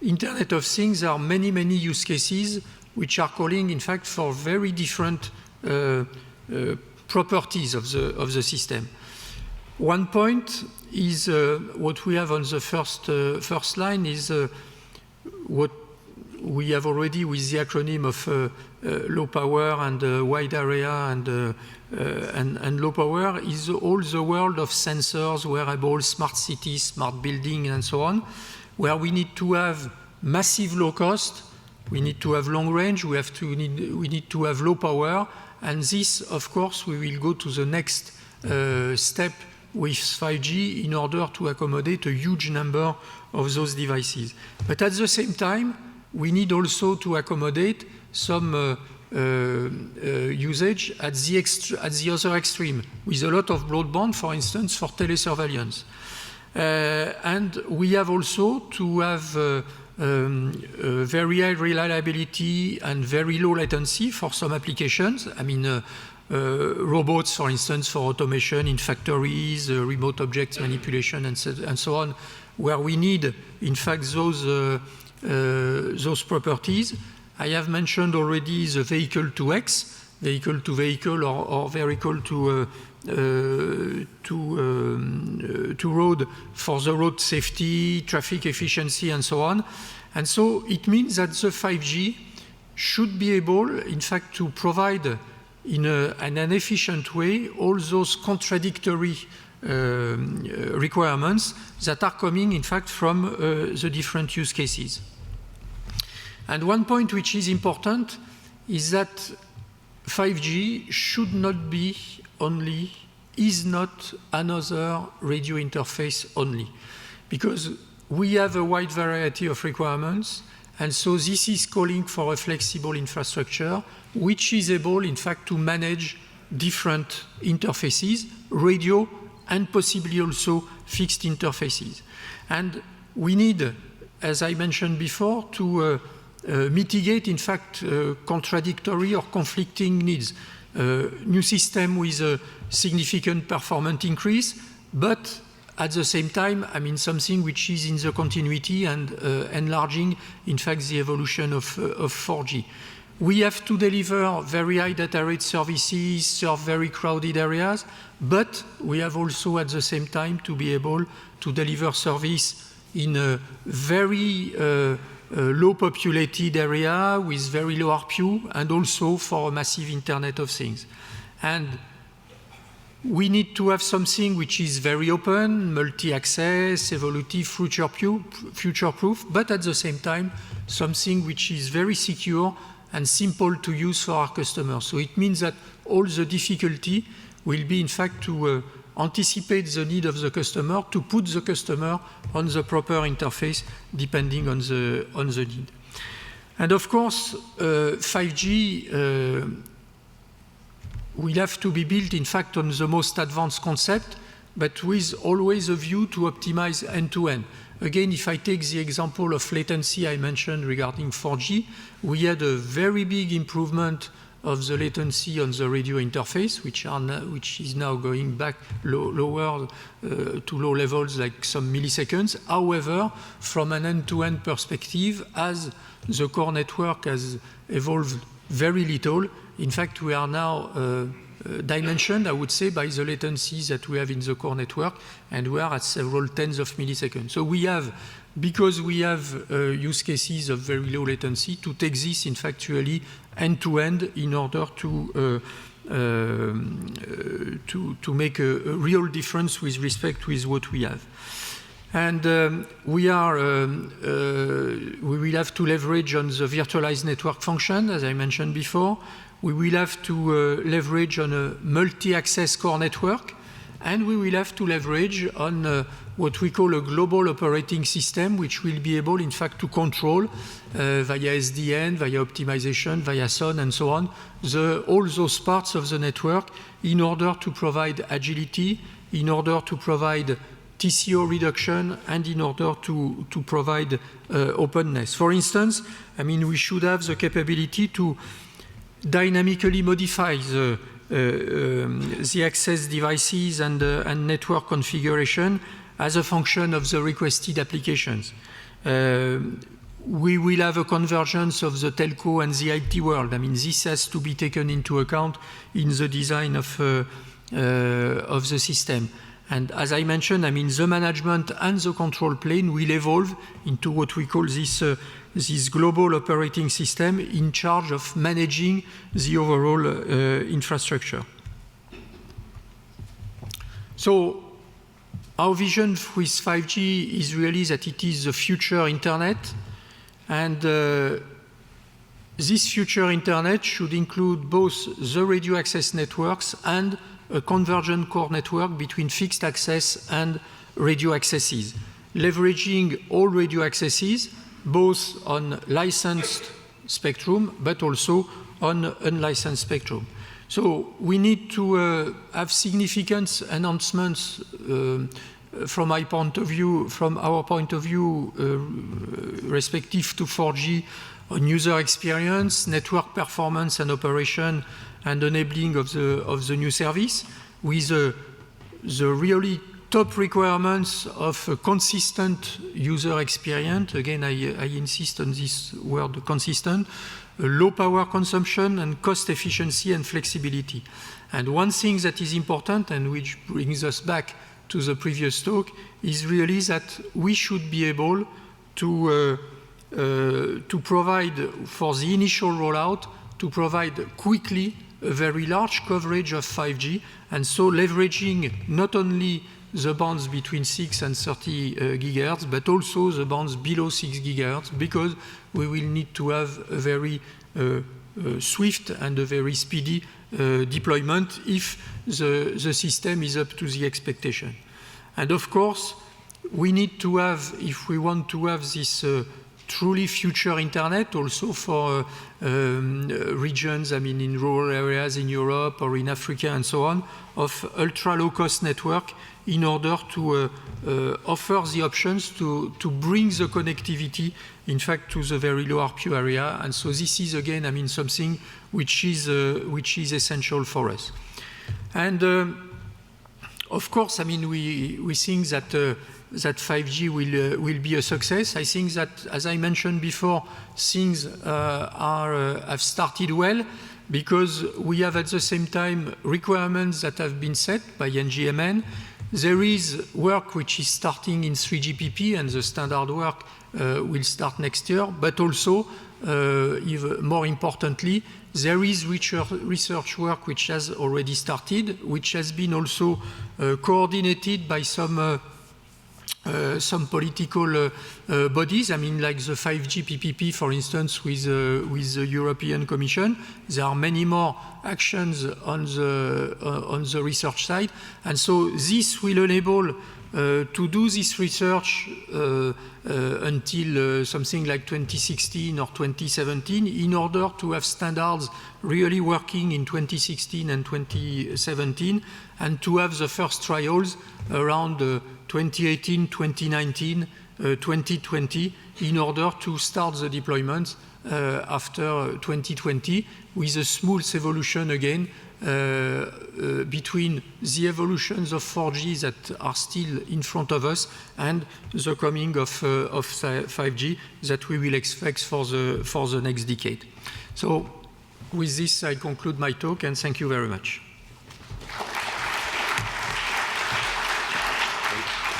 Internet of Things are many use cases which are calling, in fact, for very different properties of the system. One point is what we have on the first line is what we have already with the acronym of low power and wide area and low power is all the world of sensors, wearables, smart cities, smart building, and so on, where we need to have massive low cost, we need to have long range, we need to have low power, and this, of course, we will go to the next step with 5G in order to accommodate a huge number of those devices. But at the same time, we need also to accommodate some usage at the other extreme, with a lot of broadband, for instance, for telesurveillance. And we have also to have very high reliability and very low latency for some applications. I mean, robots, for instance, for automation in factories, remote objects manipulation, and so on, where we need, in fact, those properties. I have mentioned already the vehicle to X, vehicle to vehicle, or vehicle to road for the road safety, traffic efficiency, and so on. And so it means that the 5G should be able, in fact, to provide in an efficient way all those contradictory requirements that are coming, in fact, from the different use cases. And one point which is important is that 5G should not be only, is not another radio interface only, because we have a wide variety of requirements, and so this is calling for a flexible infrastructure which is able, in fact, to manage different interfaces, radio and possibly also fixed interfaces. And we need, as I mentioned before, to mitigate, in fact, contradictory or conflicting needs. New system with a significant performance increase, but at the same time, I mean, something which is in the continuity and enlarging, in fact, the evolution of 4G. We have to deliver very high data rate services, serve very crowded areas, but we have also at the same time to be able to deliver service in a very low populated area with very low RPU, and also for a massive Internet of Things. And we need to have something which is very open, multi-access, evolutive, future-proof, but at the same time, something which is very secure and simple to use for our customers. So it means that all the difficulty will be, in fact, to anticipate the need of the customer, to put the customer on the proper interface depending on the need. And of course, 5G will have to be built, in fact, on the most advanced concept, but with always a view to optimize end-to-end. Again, if I take the example of latency I mentioned regarding 4G, we had a very big improvement of the latency on the radio interface, which is now going back lower to low levels, like some milliseconds. However, from an end-to-end perspective, as the core network has evolved very little, in fact, we are now dimensioned, I would say, by the latencies that we have in the core network, and we are at several tens of milliseconds. So we have, because we have use cases of very low latency, to take this, in fact, really end-to-end in order to make a real difference with respect with what we have. And we will have to leverage on the virtualized network function, as I mentioned before. We will have to leverage on a multi-access core network, and we will have to leverage on what we call a global operating system, which will be able, in fact, to control via SDN, via optimization, via SON, and so on, all those parts of the network in order to provide agility, in order to provide TCO reduction, and in order to provide openness. For instance, I mean, we should have the capability to dynamically modify the access devices and network configuration as a function of the requested applications. We will have a convergence of the telco and the IT world. I mean, this has to be taken into account in the design of the system. And as I mentioned, I mean, the management and the control plane will evolve into what we call this global operating system in charge of managing the overall infrastructure. So our vision with 5G is really that it is the future internet, and this future internet should include both the radio access networks and a convergent core network between fixed access and radio accesses, leveraging all radio accesses, both on licensed spectrum, but also on unlicensed spectrum. So we need to have significant enhancements from our point of view, respective to 4G on user experience, network performance and operation, and enabling of the new service, with the really top requirements of a consistent user experience. Again, I insist on this word, consistent, low power consumption and cost efficiency and flexibility. And one thing that is important, and which brings us back to the previous talk, is really that we should be able to provide, for the initial rollout, to provide quickly a very large coverage of 5G, and so leveraging not only the bands between 6 and 30 gigahertz, but also the bands below 6 gigahertz, because we will need to have a very swift and a very speedy deployment if the system is up to the expectation. And of course, we need to have, if we want to have this truly future internet also for regions, I mean, in rural areas in Europe or in Africa and so on, of ultra low cost network in order to offer the options to bring the connectivity, in fact, to the very low RPU area. And so this is, again, I mean, something which is essential for us. And of course, I mean, we think that that 5G will be a success. I think that, as I mentioned before, things have started well, because we have at the same time requirements that have been set by NGMN. There is work which is starting in 3GPP, and the standard work will start next year, but also, even more importantly, there is research work which has already started, which has been also coordinated by some political bodies. I mean, like the 5G PPP, for instance, with the European Commission. There are many more actions on the research side, and so this will enable to do this research until something like 2016 or 2017, in order to have standards really working in 2016 and 2017, and to have the first trials around 2018, 2019, 2020, in order to start the deployment after 2020, with a smooth evolution again between the evolutions of 4G that are still in front of us and the coming of 5G that we will expect for the next decade. So with this, I conclude my talk, and thank you very much.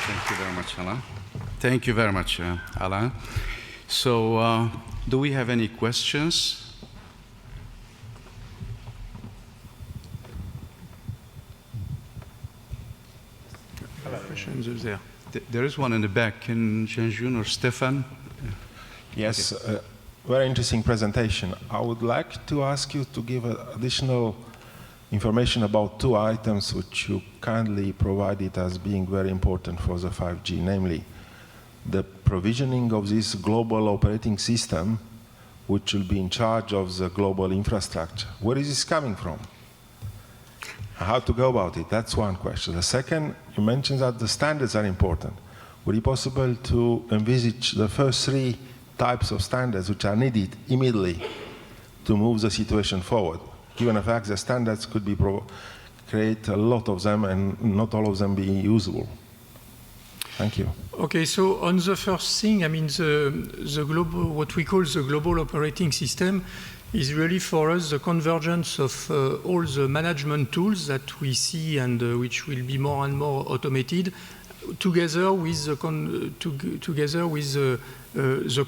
Thank you very much, Alain. Thank you very much, Alain. So, do we have any questions? Questions is there? There is one in the back. Can Jean-Jun or Stefan? Yes. Okay. very interesting presentation. I would like to ask you to give additional information about two items which you kindly provided as being very important for the 5G, namely the provisioning of this global operating system which will be in charge of the global infrastructure. Where is this coming from? How to go about it? That's one question. The second, you mentioned that the standards are important. Would it be possible to envisage the first three types of standards which are needed immediately to move the situation forward, given the fact that standards could be create a lot of them and not all of them be usable? Thank you. Okay, so on the first thing, I mean, the global, what we call the global operating system is really for us the convergence of all the management tools that we see and which will be more and more automated, together with the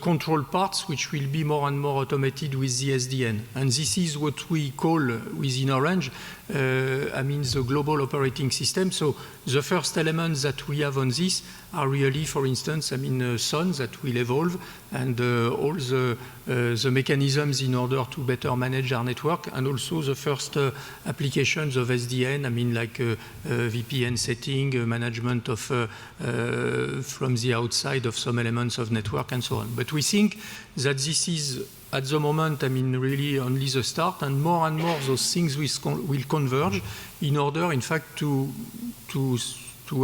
control parts, which will be more and more automated with the SDN. And this is what we call within Orange, I mean, the global operating system. So the first elements that we have on this are really, for instance, I mean, SON that will evolve, and all the mechanisms in order to better manage our network, and also the first applications of SDN, I mean, like VPN setting, management of from the outside of some elements of network, and so on. But we think that this is, at the moment, I mean, really only the start, and more those things will converge in order, in fact, to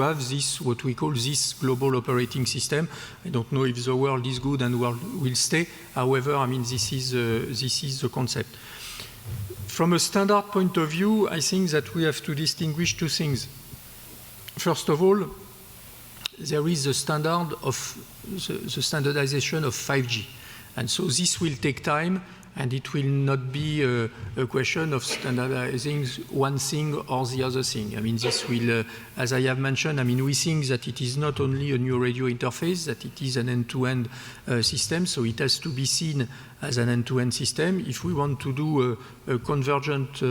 have this, what we call this global operating system. I don't know if the world is good and world will stay. However, I mean, this is the concept. From a standard point of view, I think that we have to distinguish two things. First of all, there is the standard of the standardization of 5G. And so this will take time, and it will not be a question of standardizing one thing or the other thing. I mean, this will, as I have mentioned, I mean, we think that it is not only a new radio interface, that it is an end-to-end system, so it has to be seen as an end-to-end system. If we want to do a convergent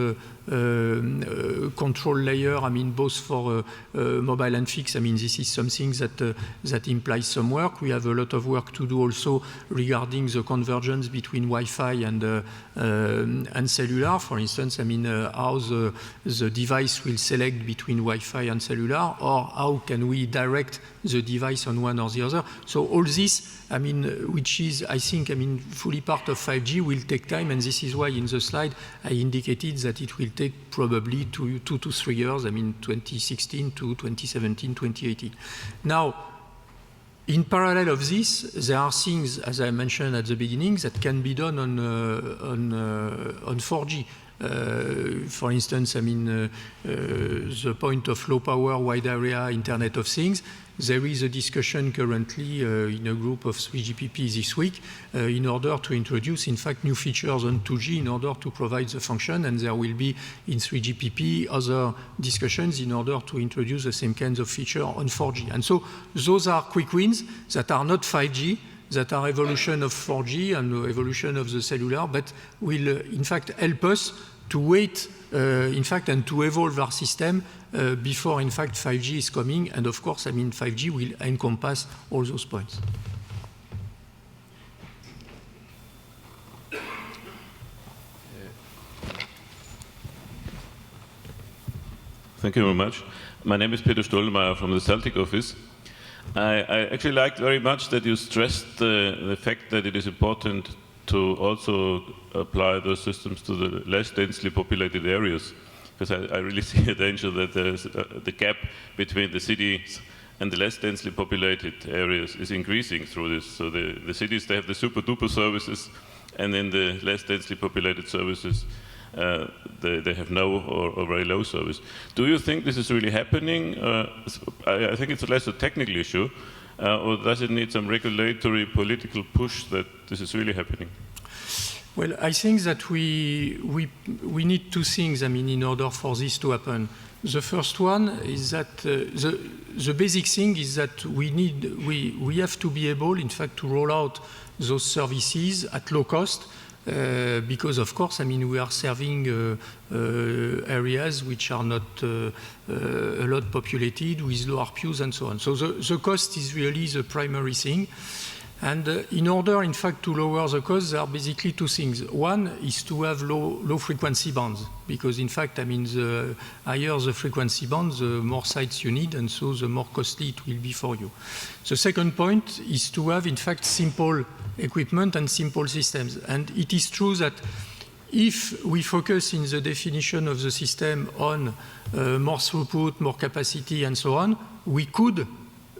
control layer, I mean, both for mobile and fixed, I mean, this is something that implies some work. We have a lot of work to do also regarding the convergence between Wi-Fi and cellular. For instance, I mean, how the device will select between Wi-Fi and cellular, or how can we direct the device on one or the other. So all this, I mean, which is, I think, I mean, fully part of 5G, will take time, and this is why in the slide I indicated that it will take probably 2 to 3 years, I mean, 2016 to 2017, 2018. Now, in parallel of this, there are things, as I mentioned at the beginning, that can be done on 4G. For instance, I mean, the point of low power, wide area Internet of Things. There is a discussion currently in a group of 3GPP this week in order to introduce, in fact, new features on 2G in order to provide the function, and there will be in 3GPP other discussions in order to introduce the same kinds of feature on 4G. And so those are quick wins that are not 5G, that are evolution of 4G and evolution of the cellular, but will, in fact, help us to wait, in fact, and to evolve our system before, in fact, 5G is coming. And of course, I mean, 5G will encompass all those points. Thank you very much. My name is Peter Stollenmayer from the Celtic office. I actually liked very much that you stressed the fact that it is important to also apply those systems to the less densely populated areas, because I really see a danger that the gap between the cities and the less densely populated areas is increasing through this. So the cities, they have the super duper services, and in the less densely populated services, they have no or very low service. Do you think this is really happening? I think it's less a technical issue, or does it need some regulatory political push that this is really happening? Well, I think that we need two things, I mean, in order for this to happen. The first one is that the basic thing is that we have to be able, in fact, to roll out those services at low cost, because, of course, I mean, we are serving areas which are not a lot populated with low RPUs and so on. So the cost is really the primary thing. And in order, in fact, to lower the cost, there are basically two things. One is to have low frequency bands, because in fact, I mean, the higher the frequency band, the more sites you need, and so the more costly it will be for you. The second point is to have, in fact, simple equipment and simple systems. And it is true that if we focus in the definition of the system on more throughput, more capacity, and so on, we could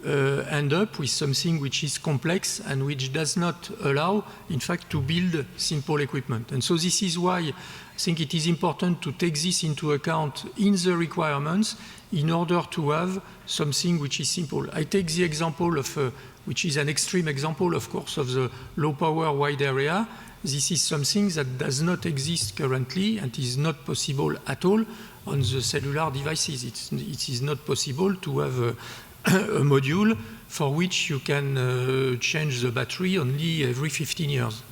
end up with something which is complex and which does not allow, in fact, to build simple equipment. And so this is why I think it is important to take this into account in the requirements in order to have something which is simple. I take the example of, which is an extreme example, of course, of the low power wide area. This is something that does not exist currently and is not possible at all on the cellular devices. It is not possible to have a module for which you can change the battery only every 15 years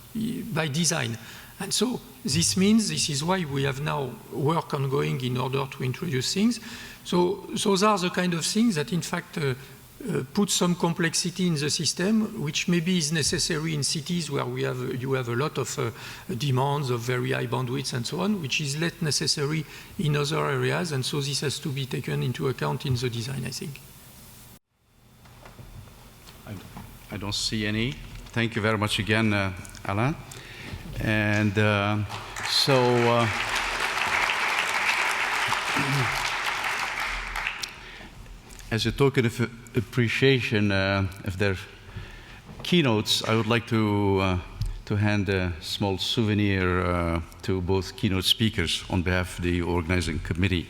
by design. And so this means, this is why we have now work ongoing in order to introduce things. So those are the kind of things that in fact put some complexity in the system, which maybe is necessary in cities where you have a lot of demands of very high bandwidth and so on, which is less necessary in other areas. And so this has to be taken into account in the design, I think. I don't see any. Thank you very much again, Alain. And as a token of appreciation of their keynotes, I would like to hand a small souvenir to both keynote speakers on behalf of the organizing committee.